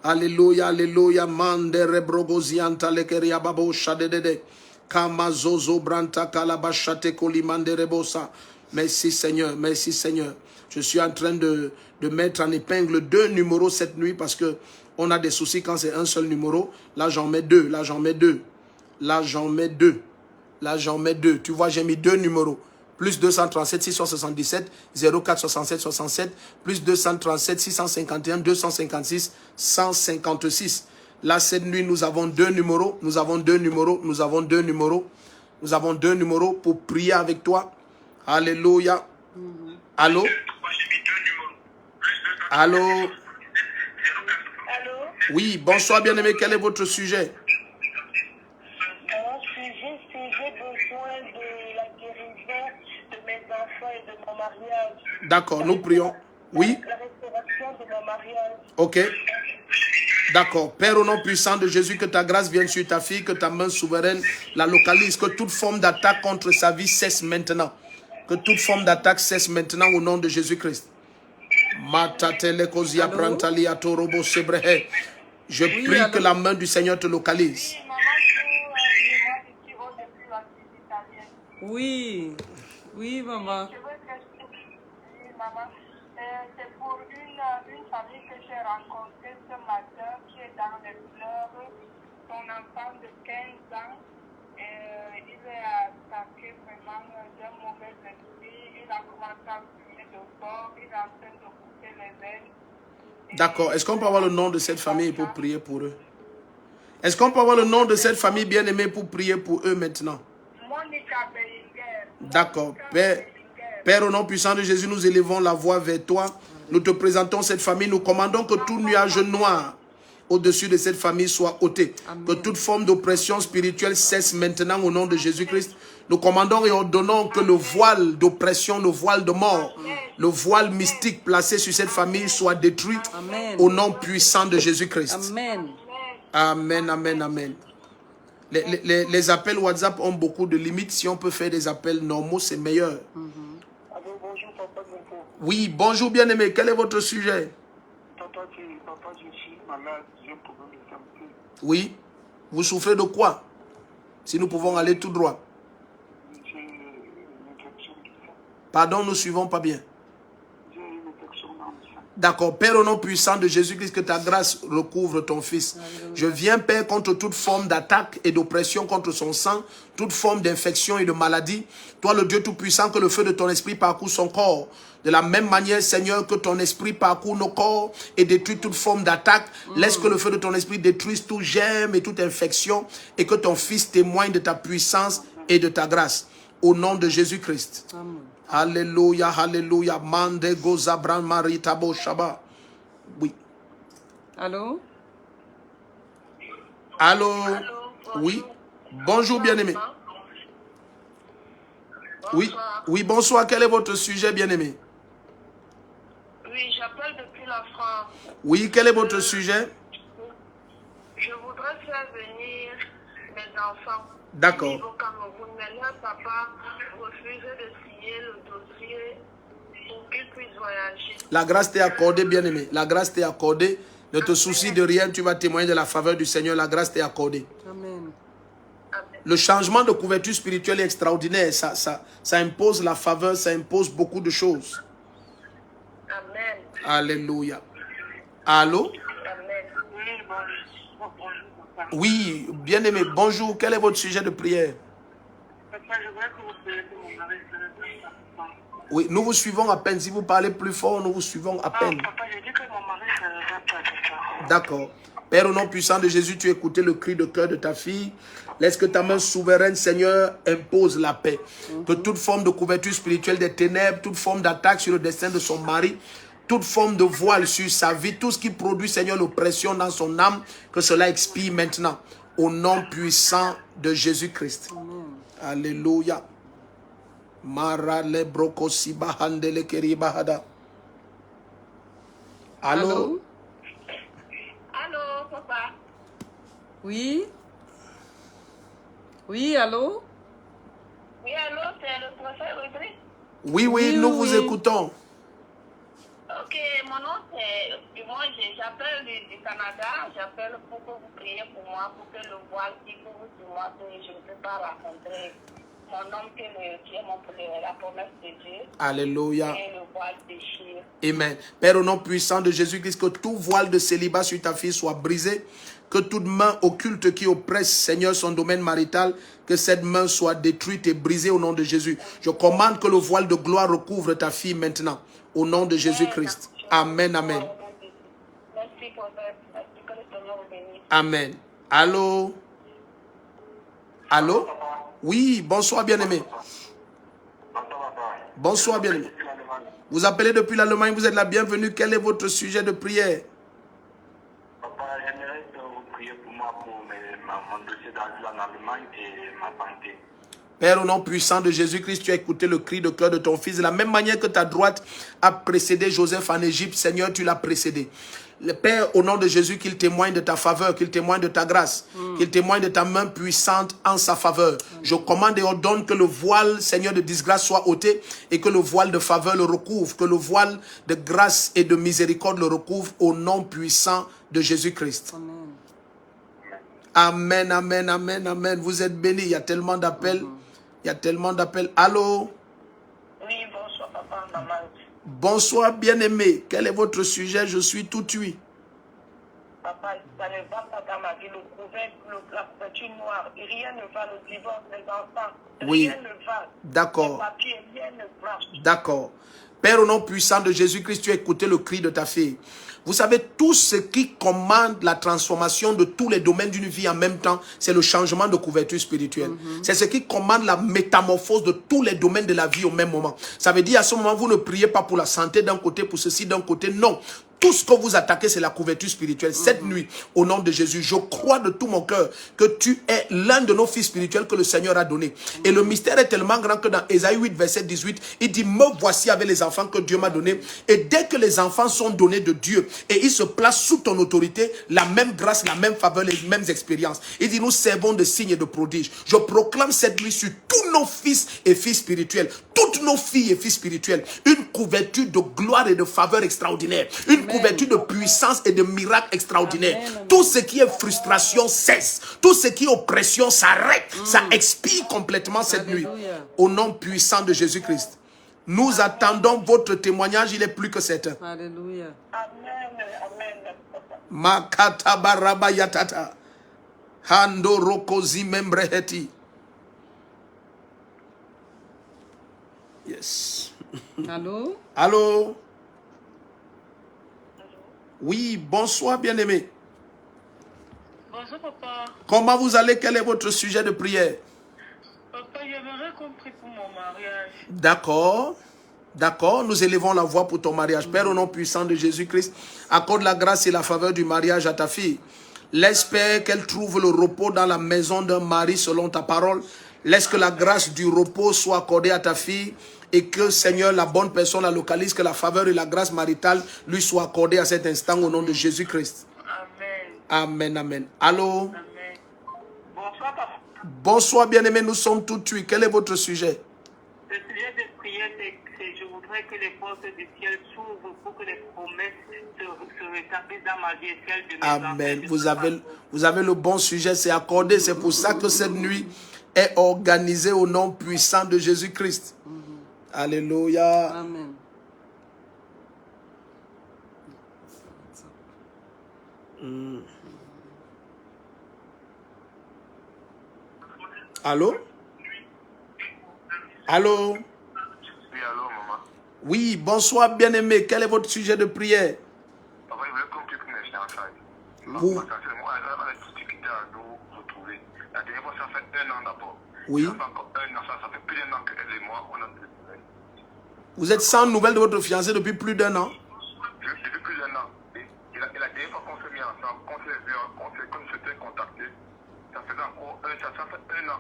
Alléluia, alléluia. Mande rebrogozianta lekeria babo shadedede. Kama zozo branta kalabashate kolimande rebosa. Merci Seigneur, merci Seigneur. Je suis en train de mettre en épingle 2 numéros cette nuit parce que on a des soucis quand c'est un seul numéro. Là, j'en mets 2. Là, j'en mets 2. Là, j'en mets 2. Là, j'en mets 2. Tu vois, j'ai mis 2 numéros. Plus 237 677 04 67 67. Plus 237 651 256 156. Là, cette nuit, nous avons 2 numéros. Nous avons 2 numéros. Nous avons 2 numéros. Nous avons 2 numéros pour prier avec toi. Alléluia. Allô? Allô? Allô? Oui, bonsoir bien-aimé, quel est votre sujet? Mon sujet, c'est j'ai besoin de la guérison de mes enfants et de mon mariage. D'accord, nous prions. Oui? La restauration de mon mariage. Ok. D'accord. Père, au nom puissant de Jésus, que ta grâce vienne sur ta fille, que ta main souveraine la localise, que toute forme d'attaque contre sa vie cesse maintenant. Que toute forme d'attaque cesse maintenant au nom de Jésus-Christ. Je prie que la main du Seigneur te localise. Oui, oui, maman. C'est pour une famille que j'ai rencontrée ce matin qui est dans les pleurs. mon enfant de 15 ans, il est attaqué vraiment d'un mauvais esprit. Il a commencé à fumer de fort. Il est en train de couper les veines. D'accord. Est-ce qu'on peut avoir le nom de cette famille pour prier pour eux? Est-ce qu'on peut avoir le nom de cette famille bien-aimée pour prier pour eux maintenant? Monica Bellinger. D'accord. Père, au nom puissant de Jésus, nous élevons la voix vers toi. Nous te présentons cette famille. Nous commandons que tout nuage noir au-dessus de cette famille soit ôté. Amen. Que toute forme d'oppression spirituelle cesse maintenant au nom de Jésus-Christ. Nous commandons et ordonnons que le voile d'oppression, le voile de mort, le voile mystique placé sur cette famille soit détruit. Amen. Au nom puissant de Jésus-Christ. Amen. Amen, amen, amen. Les appels WhatsApp ont beaucoup de limites. Si on peut faire des appels normaux, c'est meilleur. Bonjour, papa. Oui, bonjour bien-aimé. Quel est votre sujet? Papa, je suis malade. J'ai un problème de santé. Oui. Vous souffrez de quoi? Si nous pouvons aller tout droit. J'ai une infection du sang. Pardon, nous ne suivons pas bien. J'ai une infection dans le sang. D'accord. Père, au nom puissant de Jésus-Christ, que ta grâce recouvre ton fils. Je viens, Père, contre toute forme d'attaque et d'oppression contre son sang, toute forme d'infection et de maladie. Toi, le Dieu Tout-Puissant, que le feu de ton esprit parcourt son corps. De la même manière, Seigneur, que ton esprit parcourt nos corps et détruit toute forme d'attaque. Laisse que le feu de ton esprit détruise tout germe et toute infection et que ton fils témoigne de ta puissance et de ta grâce. Au nom de Jésus-Christ. Alléluia, alléluia. Mande gozabran maritabo shaba. Oui. Allô? Allô? Oui. Bonjour, bien-aimé. Oui. Oui, bonsoir. Quel est votre sujet, bien-aimé? Oui, j'appelle depuis la France. Oui, quel est votre sujet? Je voudrais faire venir mes enfants. D'accord. Au Cameroun, mais leur papa refusait de signer le dossier pour qu'ils puissent voyager. La grâce t'est accordée, bien-aimé. La grâce t'est accordée. Ne te soucie de rien. Tu vas témoigner de la faveur du Seigneur. La grâce t'est accordée. Amen. Le changement de couverture spirituelle est extraordinaire. Ça impose la faveur, ça impose beaucoup de choses. Amen. Alléluia. Allô? Amen. Oui, bien-aimé, bonjour. Quel est votre sujet de prière? Papa, je voudrais que vous priez pour mon mari. Oui, nous vous suivons à peine. Si vous parlez plus fort, nous vous suivons à peine. Papa, j'ai dit que mon mari ne regarde pas. D'accord. Père, au nom puissant de Jésus, tu as écouté le cri de cœur de ta fille. Laisse que ta main souveraine, Seigneur, impose la paix. Que toute forme de couverture spirituelle des ténèbres, toute forme d'attaque sur le destin de son mari, toute forme de voile sur sa vie, tout ce qui produit, Seigneur, l'oppression dans son âme, que cela expire maintenant. Au nom puissant de Jésus-Christ. Alléluia. Mara le broko siba handele keriba hada. Allô? Allô, papa? Oui? Oui, allô? Oui, allô, c'est le professeur Audrey? Oui, nous vous écoutons. Ok, mon nom c'est... Moi, j'appelle du Canada. J'appelle pour que vous priez pour moi, pour que le voile qui couvre sur moi, que je ne peux pas rencontrer mon homme qui est la promesse de Dieu. Alléluia. Et le voile déchire. Amen. Père, au nom puissant de Jésus-Christ, que tout voile de célibat sur ta fille soit brisé. Que toute main occulte qui oppresse, Seigneur, son domaine marital, que cette main soit détruite et brisée au nom de Jésus. Je commande que le voile de gloire recouvre ta fille maintenant. Au nom de Jésus-Christ. Amen, amen. Merci pour ça. Merci que le Seigneur vous bénisse. Amen. Allô? Allô? Oui, bonsoir bien-aimé. Bonsoir bien-aimé. Vous appelez depuis l'Allemagne, vous êtes la bienvenue. Quel est votre sujet de prière? Papa, j'aimerais que vous priez pour moi, pour mon dossier d'asile en Allemagne et ma santé. Père, au nom puissant de Jésus-Christ, tu as écouté le cri de cœur de ton fils. De la même manière que ta droite a précédé Joseph en Égypte, Seigneur, tu l'as précédé. Le Père, au nom de Jésus, qu'il témoigne de ta faveur, qu'il témoigne de ta grâce, qu'il témoigne de ta main puissante en sa faveur. Je commande et ordonne que le voile, Seigneur, de disgrâce soit ôté et que le voile de faveur le recouvre, que le voile de grâce et de miséricorde le recouvre au nom puissant de Jésus-Christ. Amen, amen, amen, amen. Vous êtes bénis. Il y a tellement d'appels. Il y a tellement d'appels. Allô? Oui, bonsoir, papa, maman. Bonsoir, bien-aimé. Quel est votre sujet? Je suis tout oui. papa, ça ne va pas dans ma vie. La couverture noire, rien ne va, le divorce, les enfants, Oui. rien ne va. D'accord. Les papiers, rien ne va. D'accord. Père, au nom puissant de Jésus-Christ, tu as écouté le cri de ta fille. Vous savez, tout ce qui commande la transformation de tous les domaines d'une vie en même temps, c'est le changement de couverture spirituelle. C'est ce qui commande la métamorphose de tous les domaines de la vie au même moment. Ça veut dire, à ce moment, vous ne priez pas pour la santé d'un côté, pour ceci d'un côté. Non. Tout ce que vous attaquez, c'est la couverture spirituelle. Cette nuit, au nom de Jésus, je crois de tout mon cœur que tu es l'un de nos fils spirituels que le Seigneur a donné. Et le mystère est tellement grand que dans Ésaïe 8, verset 18, il dit, me voici avec les enfants que Dieu m'a donnés. Et dès que les enfants sont donnés de Dieu et ils se placent sous ton autorité, la même grâce, la même faveur, les mêmes expériences. Il dit, nous servons de signes et de prodiges. Je proclame cette nuit sur tous nos fils et filles spirituels, toutes nos filles et filles spirituels, une couverture de gloire et de faveur extraordinaire. Une couverture de puissance et de miracles extraordinaires. Tout ce qui est frustration cesse. Tout ce qui est oppression s'arrête. Ça expire complètement cette nuit. Au nom puissant de Jésus-Christ. Nous attendons votre témoignage. Il est plus que certain. Alléluia. Amen. Amen. Makata baraba yatata. Hando rokozi membreheti. Yes. Allô? Allô? Oui, bonsoir bien-aimé. Bonjour papa. Comment vous allez? Quel est votre sujet de prière? Papa, j'aimerais qu'on prie pour mon mariage. D'accord. D'accord, nous élevons la voix pour ton mariage. Père, au nom puissant de Jésus-Christ, accorde la grâce et la faveur du mariage à ta fille. Laisse, Père, qu'elle trouve le repos dans la maison d'un mari selon ta parole. Laisse que la grâce du repos soit accordée à ta fille et que, Seigneur, la bonne personne la localise, que la faveur et la grâce maritale lui soient accordées à cet instant au nom de Jésus-Christ. Amen. Amen, amen. Allô? Amen. Bonsoir papa. Bonsoir, bien-aimés, nous sommes tout de suite. Quel est votre sujet? Le sujet de prière, c'est je voudrais que les portes du ciel s'ouvrent pour que les promesses se rétablissent dans ma vie et celle de mes Amen. enfants. Vous avez le bon sujet, c'est accordé. C'est pour ça que cette nuit est organisée au nom puissant de Jésus-Christ. Alléluia. Amen. Allô? Allô? Oui, allô, maman. Oui, bonsoir bien-aimé. Quel est votre sujet de prière? Papa, il voulait qu'on prie pour mes fiançailles. Vous- Moi, elle a tout quitté à nous retrouver. La dernière fois, ça fait 1 an d'abord. Oui. Ça fait encore 1 an, ça fait plus d'1 an qu'elle et moi, on a plus de nouvelles. Vous êtes sans nouvelles de votre fiancé depuis plus d'1 an? Depuis plus d'1 an. Et la dernière fois qu'on s'est mis ensemble, qu'on s'était contacté, ça faisait encore ça fait 1 an.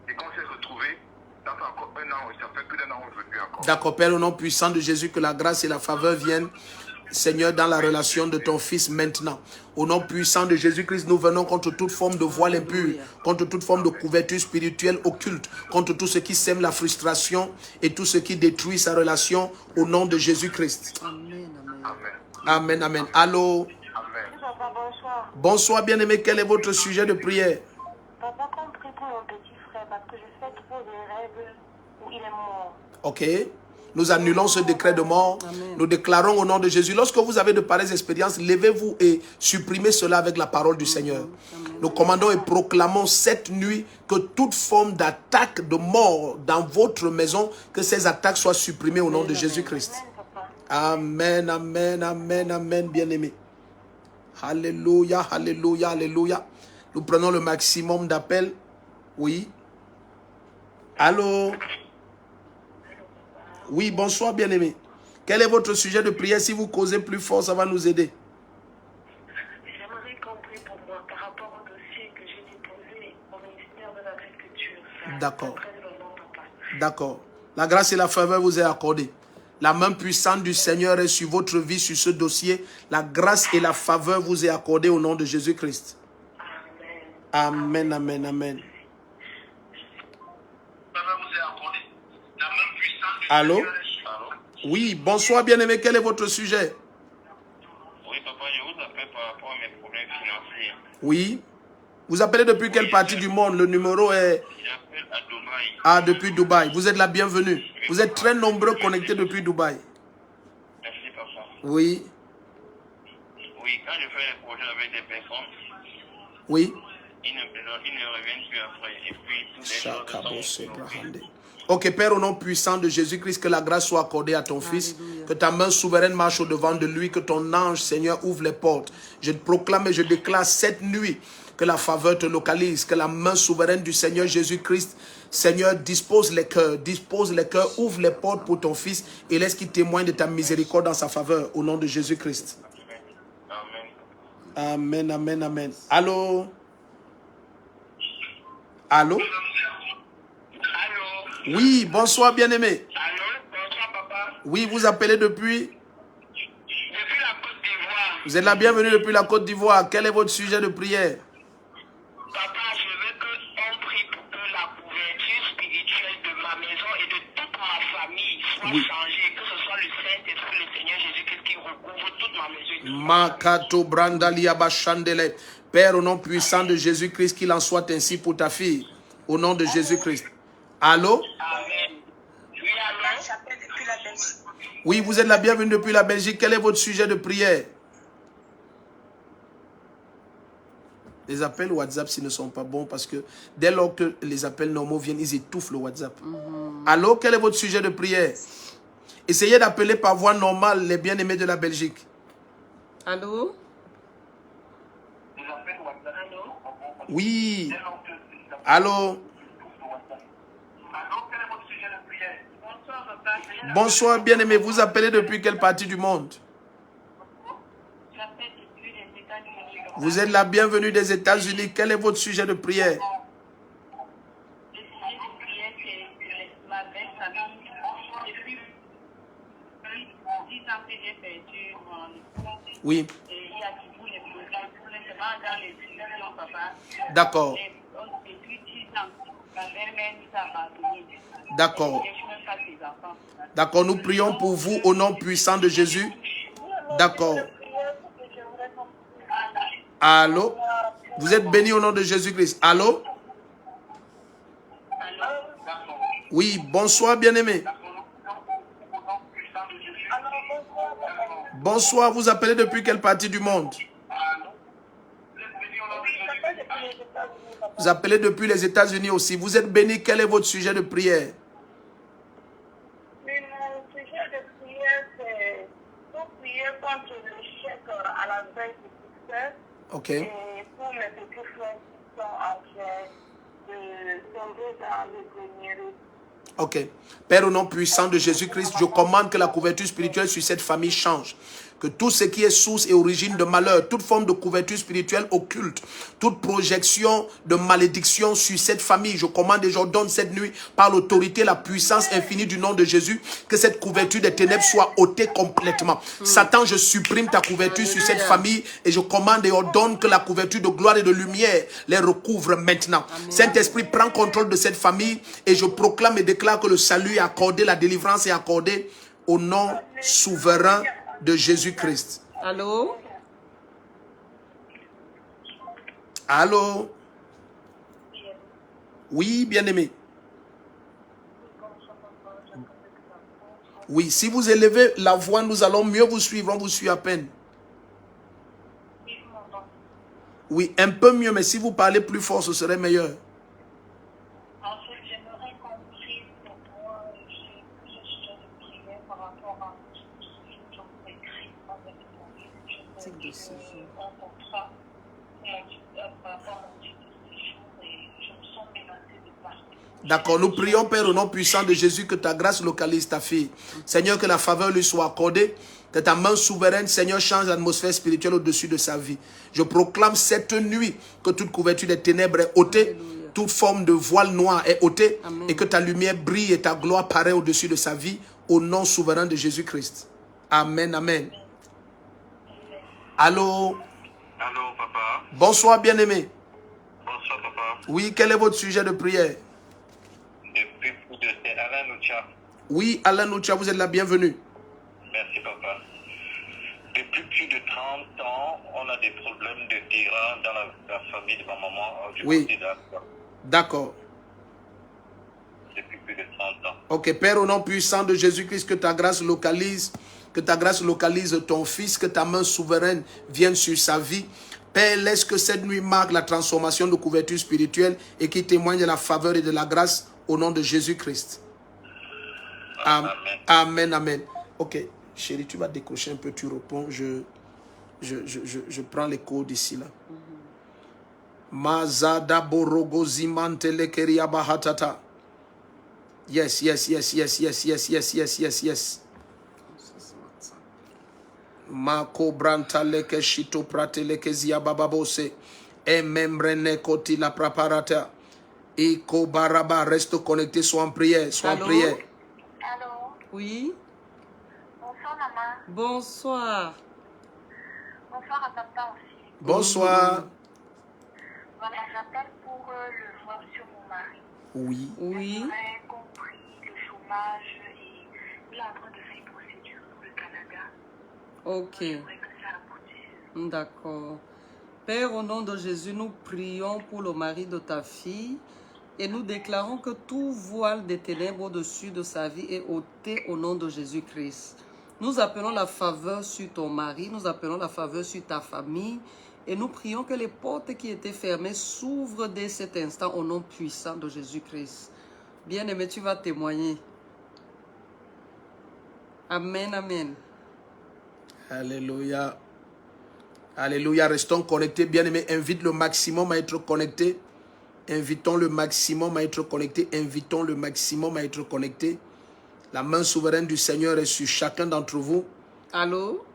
Et qu'on s'est retrouvés, ça fait encore 1 an, ça fait plus d'1 an aujourd'hui encore. D'accord, Père, au nom puissant de Jésus, que la grâce et la faveur viennent, Seigneur, dans la relation de ton fils maintenant. Au nom puissant de Jésus-Christ, nous venons contre toute forme de voile impur, contre toute forme de couverture spirituelle occulte, contre tout ce qui sème la frustration et tout ce qui détruit sa relation, au nom de Jésus-Christ. Amen. Amen. Amen. Amen, amen. Allô? Amen. Papa, bonsoir. Bonsoir, bien-aimé. Quel est votre sujet de prière? Papa, qu'on prie pour mon petit frère parce que je fais trop de rêves où il est mort. Ok. Nous annulons ce décret de mort. Amen. Nous déclarons au nom de Jésus. Lorsque vous avez de pareilles expériences, levez-vous et supprimez cela avec la parole du Seigneur. Nous commandons et proclamons cette nuit que toute forme d'attaque de mort dans votre maison, que ces attaques soient supprimées au nom de Jésus-Christ. Amen, papa. Amen, amen, amen, amen, bien-aimé. Alléluia, alléluia, alléluia. Nous prenons le maximum d'appels. Oui. Allô? Oui, bonsoir, bien-aimé. Quel est votre sujet de prière? Si vous causez plus fort, ça va nous aider. J'aimerais qu'on prie pour moi par rapport au dossier que j'ai déposé au ministère de l'Agriculture. D'accord. Très longtemps, papa. D'accord. La grâce et la faveur vous est accordée. La main puissante du Seigneur est sur votre vie, sur ce dossier. La grâce et la faveur vous est accordée au nom de Jésus-Christ. Amen. Amen, amen, amen. Allô? Allô? Oui, bonsoir, bien-aimé. Quel est votre sujet? Oui, papa, je vous appelle par rapport à mes problèmes financiers. Oui. Vous appelez depuis quelle partie du monde? Le numéro est... J'appelle à Dubaï. Ah, depuis Dubaï. Vous êtes la bienvenue. Vous êtes très nombreux connectés depuis Dubaï. Merci, papa. Oui. Oui, Oui, quand je fais les projets avec des personnes, Oui. ils ne reviennent plus après. Et puis, toutes les choses sont bloquées. Ok, Père, au nom puissant de Jésus-Christ, que la grâce soit accordée à ton Fils, que ta main souveraine marche au-devant de lui, que ton ange, Seigneur, ouvre les portes. Je proclame et je déclare cette nuit que la faveur te localise, que la main souveraine du Seigneur Jésus-Christ, Seigneur, dispose les cœurs, ouvre les portes pour ton Fils et laisse qu'il témoigne de ta miséricorde dans sa faveur, au nom de Jésus-Christ. Amen. Amen, amen, amen. Allô? Allô? Allô? Oui, bonsoir bien-aimé. Allô? Bonsoir, papa. Oui, vous appelez depuis? Depuis la Côte d'Ivoire. Vous êtes la bienvenue depuis la Côte d'Ivoire. Quel est votre sujet de prière? Papa, je veux qu'on prie pour que la couverture spirituelle de ma maison et de toute ma famille soit changée. Que ce soit le Saint-Esprit, le Seigneur Jésus-Christ qui recouvre toute ma maison. Makato Brandalia Bachandele. Père, au nom puissant de Jésus-Christ, qu'il en soit ainsi pour ta fille. Au nom de Jésus-Christ. Allô? Amen. Oui, allô? J'appelle depuis la Belgique. Oui, vous êtes la bienvenue depuis la Belgique. Quel est votre sujet de prière? Les appels WhatsApp, s'ils ne sont pas bons, parce que dès lors que les appels normaux viennent, ils étouffent le WhatsApp. Allô, quel est votre sujet de prière? Essayez d'appeler par voie normale les bien-aimés de la Belgique. Allô? Oui. Allô? Bonsoir, bien-aimé. Vous appelez depuis quelle partie du monde? J'appelle depuis les États-Unis. Vous êtes la bienvenue des États-Unis. Quel est votre sujet de prière? Le sujet de prière, c'est ma belle famille. Depuis 10 ans que j'ai perdu mon époux. Oui. Et il y a toujours les programmes, pour l'instant dans les discussions, papa. D'accord. Et depuis 10 ans, ma belle-mère nous a abandonnés. D'accord. Et je ne pas ses enfants. D'accord. Nous prions pour vous au nom puissant de Jésus. D'accord. Allô? Vous êtes béni au nom de Jésus-Christ. Allô? Oui, bonsoir bien-aimé. Bonsoir, vous appelez depuis quelle partie du monde? Vous appelez depuis les États-Unis aussi. Vous êtes béni, quel est votre sujet de prière? Mon sujet de prière, c'est pour prier contre l'échec à la veille du succès. Ok. Et pour mes petits frères qui sont en train de tomber dans le grenier. Ok. Père, au nom puissant de Jésus-Christ, je commande que la couverture spirituelle sur cette famille change. Que tout ce qui est source et origine de malheur, toute forme de couverture spirituelle occulte, toute projection de malédiction sur cette famille, je commande et j'ordonne cette nuit par l'autorité, la puissance infinie du nom de Jésus, que cette couverture des ténèbres soit ôtée complètement. Satan, je supprime ta couverture sur cette famille et je commande et ordonne que la couverture de gloire et de lumière les recouvre maintenant. Saint-Esprit, prends contrôle de cette famille et je proclame et déclare que le salut est accordé, la délivrance est accordée au nom souverain de Jésus-Christ. Allô? Allô? Oui, bien-aimé. Oui, si vous élevez la voix, nous allons mieux vous suivre. On vous suit à peine. Oui, un peu mieux, mais si vous parlez plus fort, ce serait meilleur. En fait, j'aimerais qu'on prie pour moi. J'ai plusieurs sujets de prière par rapport à ce que j'ai écrit avec mon livre. Un contrat par rapport à mon titre de séjour et je me sens menacée de partir. D'accord, nous prions, Père, au nom puissant de Jésus, que ta grâce localise ta fille. Seigneur, que la faveur lui soit accordée, que ta main souveraine, Seigneur, change l'atmosphère spirituelle au-dessus de sa vie. Je proclame cette nuit que toute couverture des ténèbres est ôtée, Alléluia. toute forme de voile noir est ôtée, Amen. et que ta lumière brille et ta gloire paraît au-dessus de sa vie, au nom souverain de Jésus-Christ. Amen, amen. Allô? Allô, papa. Bonsoir, bien-aimé. Bonsoir, papa. Oui, quel est votre sujet de prière? Depuis plus de... C'est Alain Noucha. Oui, Alain Noucha, vous êtes la bienvenue. Merci, papa. Depuis plus de 30 ans, on a des problèmes de tyran dans la famille de ma maman. Du Oui. côté d'Afrique. D'accord. Depuis plus de 30 ans. Ok, Père, au nom puissant de Jésus-Christ, que ta grâce localise que ta grâce localise ton fils, que ta main souveraine vienne sur sa vie. Père, laisse que cette nuit marque la transformation de couverture spirituelle et qui témoigne de la faveur et de la grâce au nom de Jésus-Christ. Amen, amen. Ok, chérie, tu vas décrocher un peu, tu réponds. Je prends les codes ici, là. Mazada borogo zimantele keria bahatata. Yes, yes, yes, yes, yes, yes, yes, yes, yes, yes. Mako branta leke shito prate leke zia bababose. Et même René Koti la praparata. Iko baraba, reste connecté, sois en prière, sois en prière. Allô? Oui. Bonsoir, maman. Bonsoir. Bonsoir à papa aussi. Bonsoir. Voilà, j'appelle pour le voir sur mon mari. Oui. Oui. J'aurais compris le chômage et il est en train de faire une procédure pour le Canada. Ok. J'aimerais que ça aboutisse. D'accord. Père, au nom de Jésus, nous prions pour le mari de ta fille et nous déclarons que tout voile des ténèbres au-dessus de sa vie est ôté au nom de Jésus-Christ. Nous appelons la faveur sur ton mari, nous appelons la faveur sur ta famille et nous prions que les portes qui étaient fermées s'ouvrent dès cet instant au nom puissant de Jésus-Christ. Bien-aimé, tu vas témoigner. Amen, amen. Alléluia. Alléluia. Restons connectés. Bien-aimés, invite le maximum à être connecté. Invitons le maximum à être connecté. Invitons le maximum à être connecté. La main souveraine du Seigneur est sur chacun d'entre vous. Allô?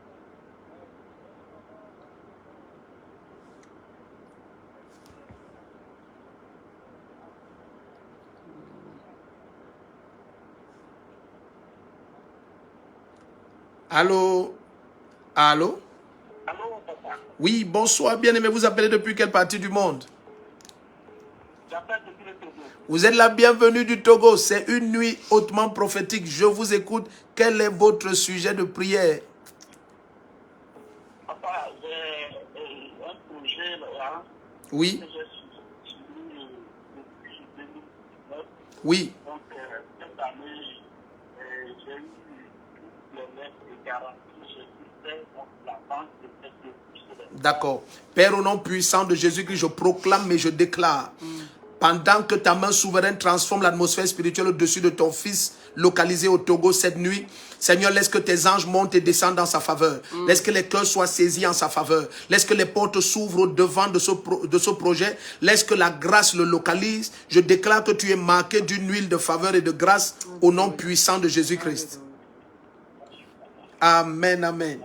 Allô? Allô? Allô, papa? Oui, bonsoir, bien-aimé. Vous appelez depuis quelle partie du monde? J'appelle depuis le Togo. Vous êtes la bienvenue du Togo. C'est une nuit hautement prophétique. Je vous écoute. Quel est votre sujet de prière? Papa, j'ai un projet là. Oui. Que j'ai suivi depuis 2019. Oui. Donc, cette année, j'ai eu toutes les lettres de garantie. J'ai fait la banque de cette bourse. D'accord. Père, au nom puissant de Jésus-Christ, je proclame et je déclare. Pendant que ta main souveraine transforme l'atmosphère spirituelle au-dessus de ton fils, localisé au Togo cette nuit, Seigneur, laisse que tes anges montent et descendent dans sa faveur. Laisse que les cœurs soient saisis en sa faveur. Laisse que les portes s'ouvrent au-devant de ce projet. Laisse que la grâce le localise. Je déclare que tu es marqué d'une huile de faveur et de grâce au nom puissant de Jésus-Christ. Amen, amen.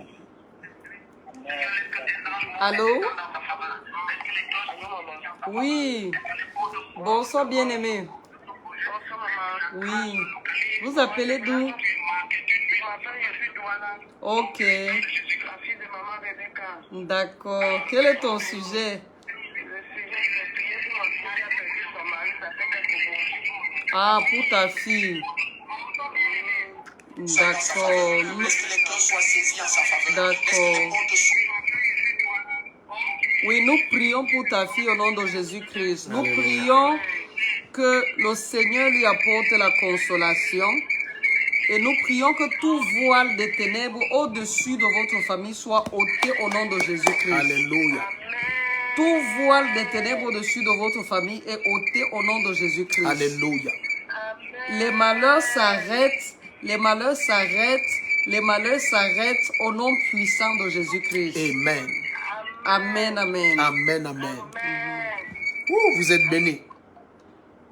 Allô? Oui. Bonsoir, bien-aimé. Oui. Vous appelez d'où? Ok. D'accord. Quel est ton sujet? Ah, pour ta fille. D'accord. D'accord. Oui, nous prions pour ta fille au nom de Jésus-Christ. Nous prions que le Seigneur lui apporte la consolation. Et nous prions que tout voile des ténèbres au-dessus de votre famille soit ôté au nom de Jésus-Christ. Alléluia. Tout voile des ténèbres au-dessus de votre famille est ôté au nom de Jésus-Christ. Alléluia. Les malheurs s'arrêtent. Les malheurs s'arrêtent. Les malheurs s'arrêtent au nom puissant de Jésus-Christ. Amen. Amen, amen. Amen, amen. Ouh, vous êtes bénis.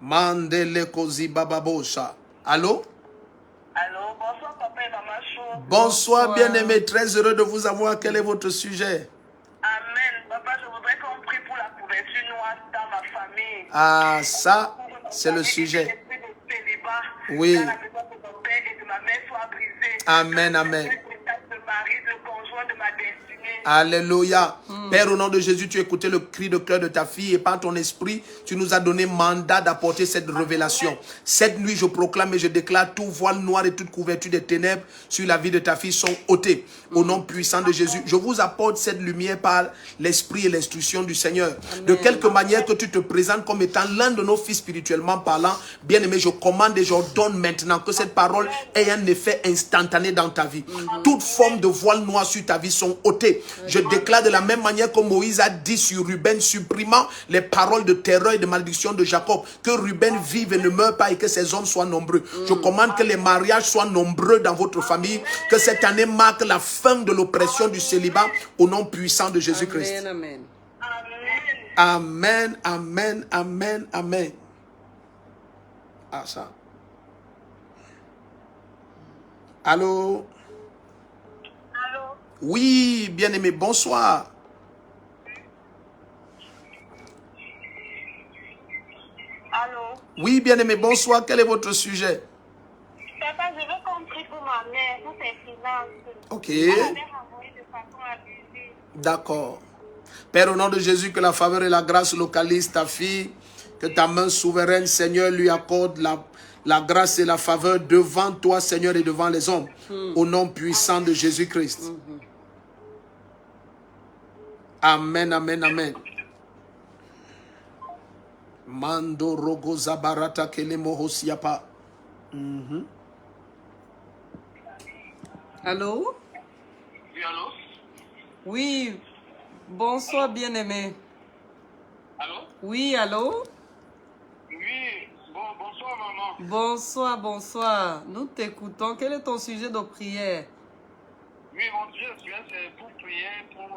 Mandele kozi bababosha. Allô? Allô, bonsoir papa et maman Chou. Bonsoir, bien-aimé. Très heureux de vous avoir. Quel est votre sujet? Amen. Papa, je voudrais qu'on prie pour la couverture noire dans ma famille. Ah, ça, c'est le sujet. Oui. Amen, amen. Alléluia. Père, au nom de Jésus, tu as écouté le cri de cœur de ta fille et par ton esprit, tu nous as donné mandat d'apporter cette révélation. Cette nuit, je proclame et je déclare tout voile noir et toute couverture des ténèbres sur la vie de ta fille sont ôtés. Au nom puissant de Jésus, je vous apporte cette lumière par l'esprit et l'instruction du Seigneur. Amen. De quelque manière que tu te présentes comme étant l'un de nos fils spirituellement parlant, bien-aimé, je commande et j'ordonne maintenant que cette parole ait un effet instantané dans ta vie. Toute forme de voile noir sur ta vie sont ôtées. Je déclare de la même manière que Moïse a dit sur Ruben, supprimant les paroles de terreur et de malédiction de Jacob, que Ruben vive et ne meure pas et que ses hommes soient nombreux. Je commande que les mariages soient nombreux dans votre famille, que cette année marque la fin de l'oppression du célibat au nom puissant de Jésus-Christ. Amen. Amen, amen, amen, amen. Ah, ça. Allô? Allô? Oui, bien-aimé, bonsoir. Allô? Oui, bien-aimé, bonsoir. Quel est votre sujet? Papa, je veux qu'on prie pour ma mère, pour ses finances. Ok. Elle avait renvoyé de façon abusée. D'accord. Père, au nom de Jésus, que la faveur et la grâce localisent ta fille, que ta main souveraine, Seigneur, lui accorde la grâce et la faveur devant toi, Seigneur, et devant les hommes. Au nom puissant de Jésus-Christ. Amen, amen, amen. Mando rogo zabarata kelemo hosiapa. Allô? Oui, allô? Oui. Bonsoir, bien-aimé. Allô? Oui, allô? Oui, bonsoir maman. Bonsoir, bonsoir. Nous t'écoutons. Quel est ton sujet de prière? Oui, mon Dieu, c'est pour prier pour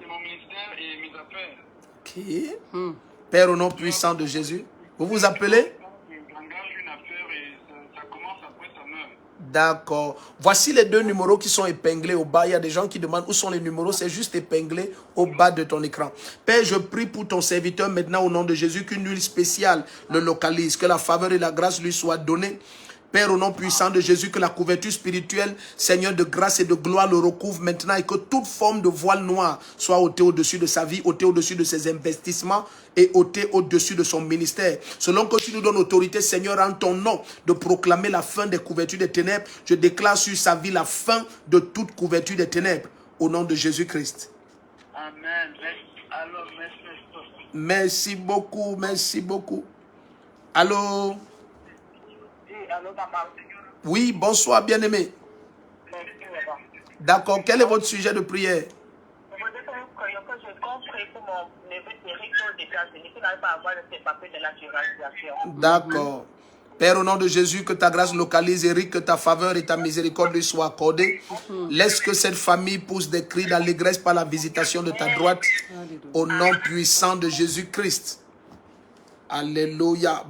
mon ministère et mes affaires. Ok. Père, au nom puissant de Jésus, vous vous appelez? J'engage une affaire et ça commence après sa meurt. D'accord. Voici les deux numéros qui sont épinglés au bas. Il y a des gens qui demandent où sont les numéros. C'est juste épinglé au bas de ton écran. Père, je prie pour ton serviteur maintenant au nom de Jésus qu'une huile spéciale le localise. Que la faveur et la grâce lui soient données. Père, au nom puissant de Jésus, que la couverture spirituelle, Seigneur de grâce et de gloire, le recouvre maintenant et que toute forme de voile noir soit ôtée au-dessus de sa vie, ôtée au-dessus de ses investissements et ôtée au-dessus de son ministère. Selon que tu nous donnes autorité, Seigneur, en ton nom, de proclamer la fin des couvertures des ténèbres, je déclare sur sa vie la fin de toute couverture des ténèbres, au nom de Jésus-Christ. Amen. Alors, merci. Merci beaucoup, merci beaucoup. Allô? Allô, papa. Oui, bonsoir, bien-aimé. D'accord, quel est votre sujet de prière? Je voudrais que nous prions, que je prie pour mon neveu Thierry aux États-Unis, qui n'arrive pas à avoir ses papiers de naturalisation. D'accord. Père, au nom de Jésus, que ta grâce localise Eric, que ta faveur et ta miséricorde lui soient accordées. Laisse que cette famille pousse des cris d'allégresse par la visitation de ta droite. Au nom puissant de Jésus-Christ. Alléluia.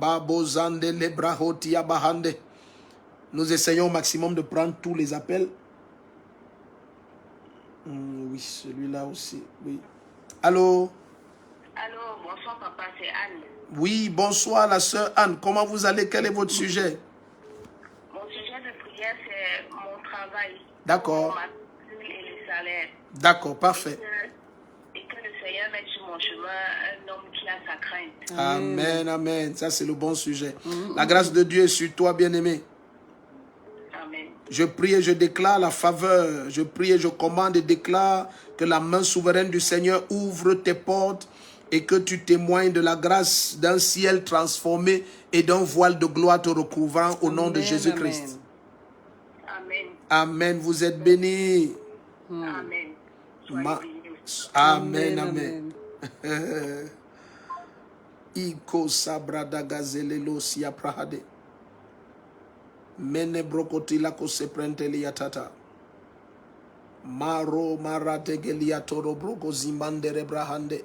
Nous essayons au maximum de prendre tous les appels. Oui, celui-là aussi. Oui. Allô? Allô, bonsoir papa, c'est Anne. Oui, bonsoir la sœur Anne. Comment vous allez? Quel est votre sujet? Mon sujet de prière, c'est mon travail. D'accord. Ma prime et le salaire. D'accord, parfait. Et que le Seigneur mette sur mon chemin un homme qui a sa crainte. Amen, amen. Ça, c'est le bon sujet. La grâce de Dieu est sur toi, bien-aimé. Amen. Je prie et je déclare la faveur. Je prie et je commande et déclare que la main souveraine du Seigneur ouvre tes portes et que tu témoignes de la grâce d'un ciel transformé et d'un voile de gloire te recouvrant au nom de Jésus-Christ. Amen. Amen. Vous êtes bénis. Amen. Amen, amen. Iko sabrada gazelelo siya prahade. Mene brokotila ko se prenteli yatata. Maro marate gelia toro broko zimbandere brahande.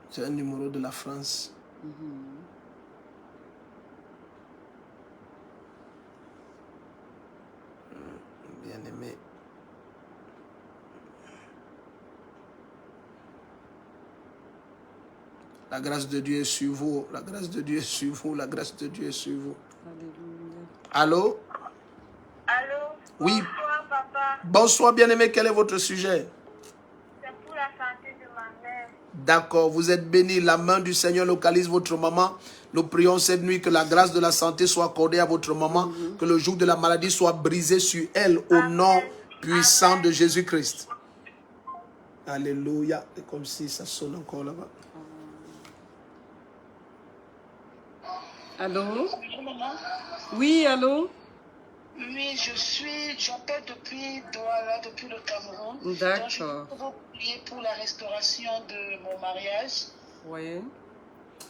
C'est un numéro de la France. Bien aimé. La grâce de Dieu est sur vous. La grâce de Dieu est sur vous. La grâce de Dieu est sur vous. Alléluia. Allô? Allô? Oui. Bonsoir, papa. Bonsoir, bien-aimé. Quel est votre sujet? C'est pour la santé de ma mère. D'accord, vous êtes béni. La main du Seigneur localise votre maman. Nous prions cette nuit que la grâce de la santé soit accordée à votre maman, que le joug de la maladie soit brisé sur elle au nom puissant de Jésus-Christ. Alléluia. C'est comme si ça sonne encore là-bas. Allô? Bonjour maman. Oui, allô? Oui, j'appelle depuis Douala, depuis le Cameroun. D'accord. Donc, je veux vous prier pour la restauration de mon mariage Oui.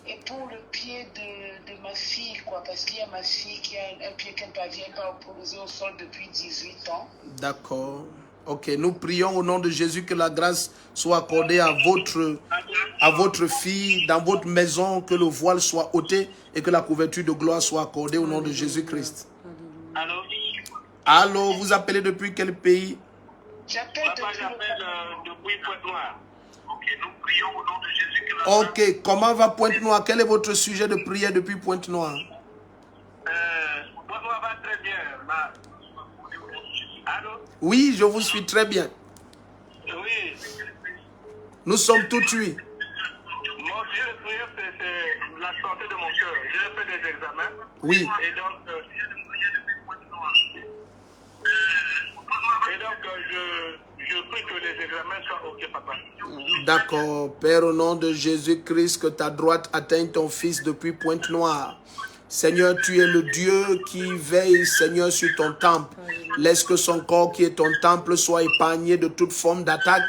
et pour le pied de ma fille, quoi, parce qu'il y a ma fille qui a un pied qui ne parvient pas à poser au sol depuis 18 ans. D'accord. Ok, nous prions au nom de Jésus que la grâce soit accordée à votre fille, dans votre maison, que le voile soit ôté et que la couverture de gloire soit accordée au nom de Jésus-Christ. Allô? Allô, vous appelez depuis quel pays? J'appelle depuis Pointe-Noire. Ok, nous prions au nom de Jésus que la Ok, comment va Pointe-Noire? Quel est votre sujet de prière depuis Pointe-Noire? Pointe-Noire va très bien. Allô? Oui, je vous suis très bien. Oui. Nous sommes tout tués. Mon sujet de prière, c'est la santé de mon cœur. J'ai fait des examens. Oui. Et donc, je prie que les examens soient OK, papa. D'accord. Père, au nom de Jésus-Christ, que ta droite atteigne ton fils depuis Pointe-Noire. Seigneur, tu es le Dieu qui veille, Seigneur, sur ton temple. Laisse que son corps qui est ton temple soit épargné de toute forme d'attaque.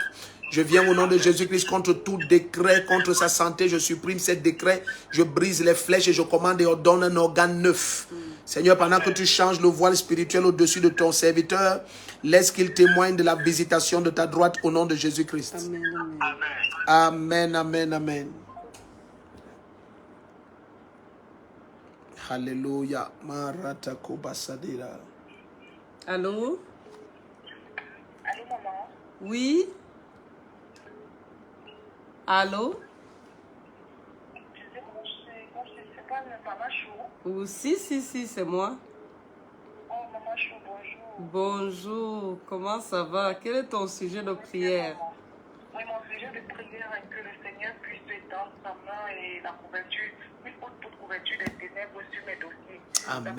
Je viens au nom de Jésus-Christ contre tout décret, contre sa santé. Je supprime ces décrets. Je brise les flèches et je commande et ordonne un organe neuf. Seigneur, pendant que tu changes le voile spirituel au-dessus de ton serviteur, laisse qu'il témoigne de la visitation de ta droite au nom de Jésus-Christ. Amen. Amen, amen, amen. Alléluia. Maratako basadira. Allô? Allô, maman? Oui? Allô? C'est pas maman Chou? Oh, si, c'est moi. Oh, maman Chou, bonjour. Bonjour, comment ça va? Quel est ton sujet de prière? Oui, mon sujet de prière est que le Seigneur puisse étendre sa main et la couverture, il faut toute couverture des ténèbres sur mes dossiers. Amen.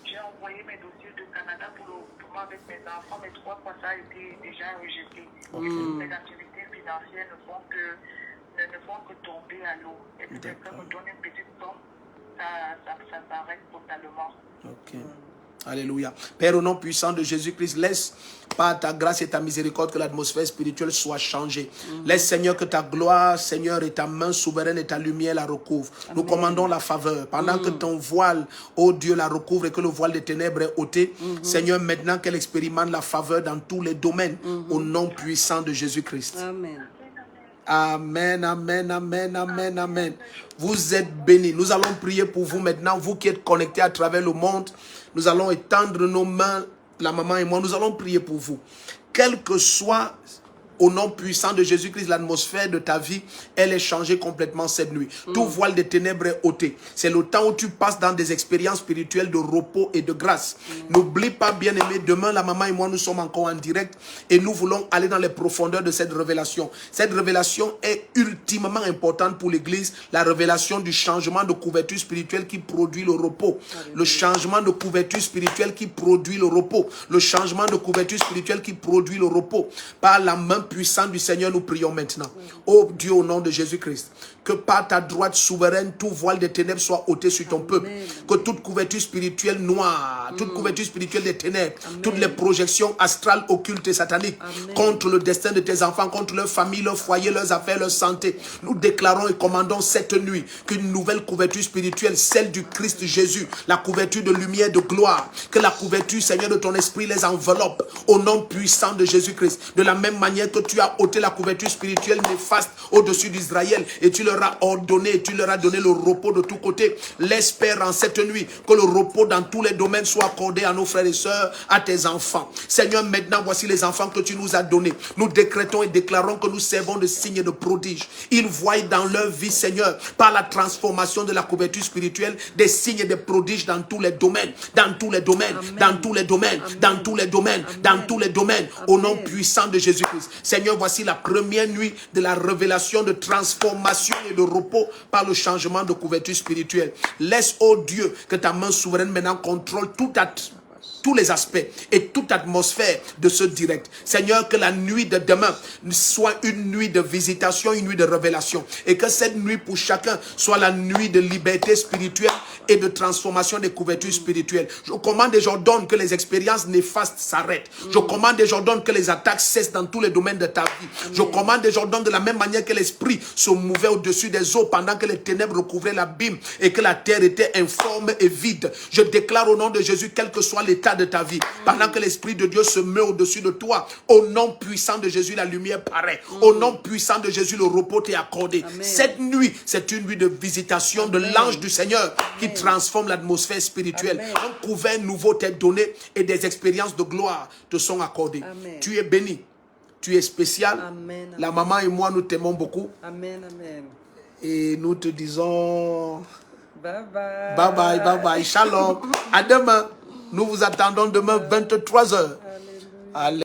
J'ai envoyé mes dossiers de Canada pour avec mes enfants, mais 3 fois ça a été déjà rejeté. Mes activités financières ne font que tomber à l'eau. Et si quelqu'un me donne une petite somme, ça s'arrête totalement. Ok. Alléluia. Père, au nom puissant de Jésus-Christ, laisse par ta grâce et ta miséricorde que l'atmosphère spirituelle soit changée. Laisse, Seigneur, que ta gloire, Seigneur, et ta main souveraine et ta lumière la recouvrent. Nous commandons la faveur. Pendant que ton voile, ô Dieu, la recouvre et que le voile des ténèbres est ôté, Seigneur, maintenant qu'elle expérimente la faveur dans tous les domaines, au nom puissant de Jésus-Christ. Amen. Amen, amen, amen, amen, amen. Vous êtes bénis. Nous allons prier pour vous maintenant, vous qui êtes connectés à travers le monde. Nous allons étendre nos mains, la maman et moi, nous allons prier pour vous. Quel que soit, au nom puissant de Jésus-Christ, l'atmosphère de ta vie, elle est changée complètement cette nuit. Tout voile des ténèbres est ôté. C'est le temps où tu passes dans des expériences spirituelles de repos et de grâce. N'oublie pas, bien-aimé, demain, la maman et moi, nous sommes encore en direct et nous voulons aller dans les profondeurs de cette révélation. Cette révélation est ultimement importante pour l'Église, la révélation du changement de couverture spirituelle qui produit le repos. Le changement de couverture spirituelle qui produit le repos. Le changement de couverture spirituelle qui produit le repos. Par la main puissant du Seigneur, nous prions maintenant. Oh Dieu, au nom de Jésus-Christ, que par ta droite souveraine, tout voile des ténèbres soit ôté sur ton peuple. Que toute couverture spirituelle noire, toute couverture spirituelle des ténèbres, toutes les projections astrales, occultes et sataniques contre le destin de tes enfants, contre leur famille, leur foyer, leurs affaires, leur santé, nous déclarons et commandons cette nuit qu'une nouvelle couverture spirituelle, celle du Christ Jésus, la couverture de lumière, de gloire, que la couverture, Seigneur, de ton esprit les enveloppe au nom puissant de Jésus-Christ. De la même manière que tu as ôté la couverture spirituelle néfaste au-dessus d'Israël et tu leur as ordonné, tu leur as donné le repos de tous côtés. Laisse, Père, en cette nuit, que le repos dans tous les domaines soit accordé à nos frères et sœurs, à tes enfants. Seigneur, maintenant, voici les enfants que tu nous as donnés. Nous décrétons et déclarons que nous servons de signes et de prodiges. Ils voient dans leur vie, Seigneur, par la transformation de la couverture spirituelle, des signes et des prodiges dans tous les domaines, dans tous les domaines, Amen. dans tous les domaines, Amen. dans tous les domaines, Amen. dans tous les domaines, Amen. au nom puissant de Jésus-Christ. Seigneur, voici la première nuit de la révélation de transformation et de repos par le changement de couverture spirituelle. Laisse, oh Dieu, que ta main souveraine maintenant contrôle tous les aspects et toute atmosphère de ce direct. Seigneur, que la nuit de demain soit une nuit de visitation, une nuit de révélation. Et que cette nuit pour chacun soit la nuit de liberté spirituelle et de transformation des couvertures spirituelles. Je commande et j'ordonne que les expériences néfastes s'arrêtent. Je commande et j'ordonne que les attaques cessent dans tous les domaines de ta vie. Je commande et j'ordonne de la même manière que l'esprit se mouvait au-dessus des eaux pendant que les ténèbres recouvraient l'abîme et que la terre était informe et vide. Je déclare au nom de Jésus, quel que soit l'état de ta vie, pendant que l'Esprit de Dieu se met au-dessus de toi, au nom puissant de Jésus, la lumière paraît. Au nom puissant de Jésus, le repos t'est accordé. Amen. Cette nuit, c'est une nuit de visitation de l'ange du Seigneur qui transforme l'atmosphère spirituelle. Amen. Un couvert nouveau t'est donné et des expériences de gloire te sont accordées. Amen. Tu es béni. Tu es spécial. Amen. La maman et moi, nous t'aimons beaucoup. Amen, amen. Et nous te disons Bye bye. bye bye, bye bye. Shalom. À demain. Nous vous attendons demain 23h. Alléluia.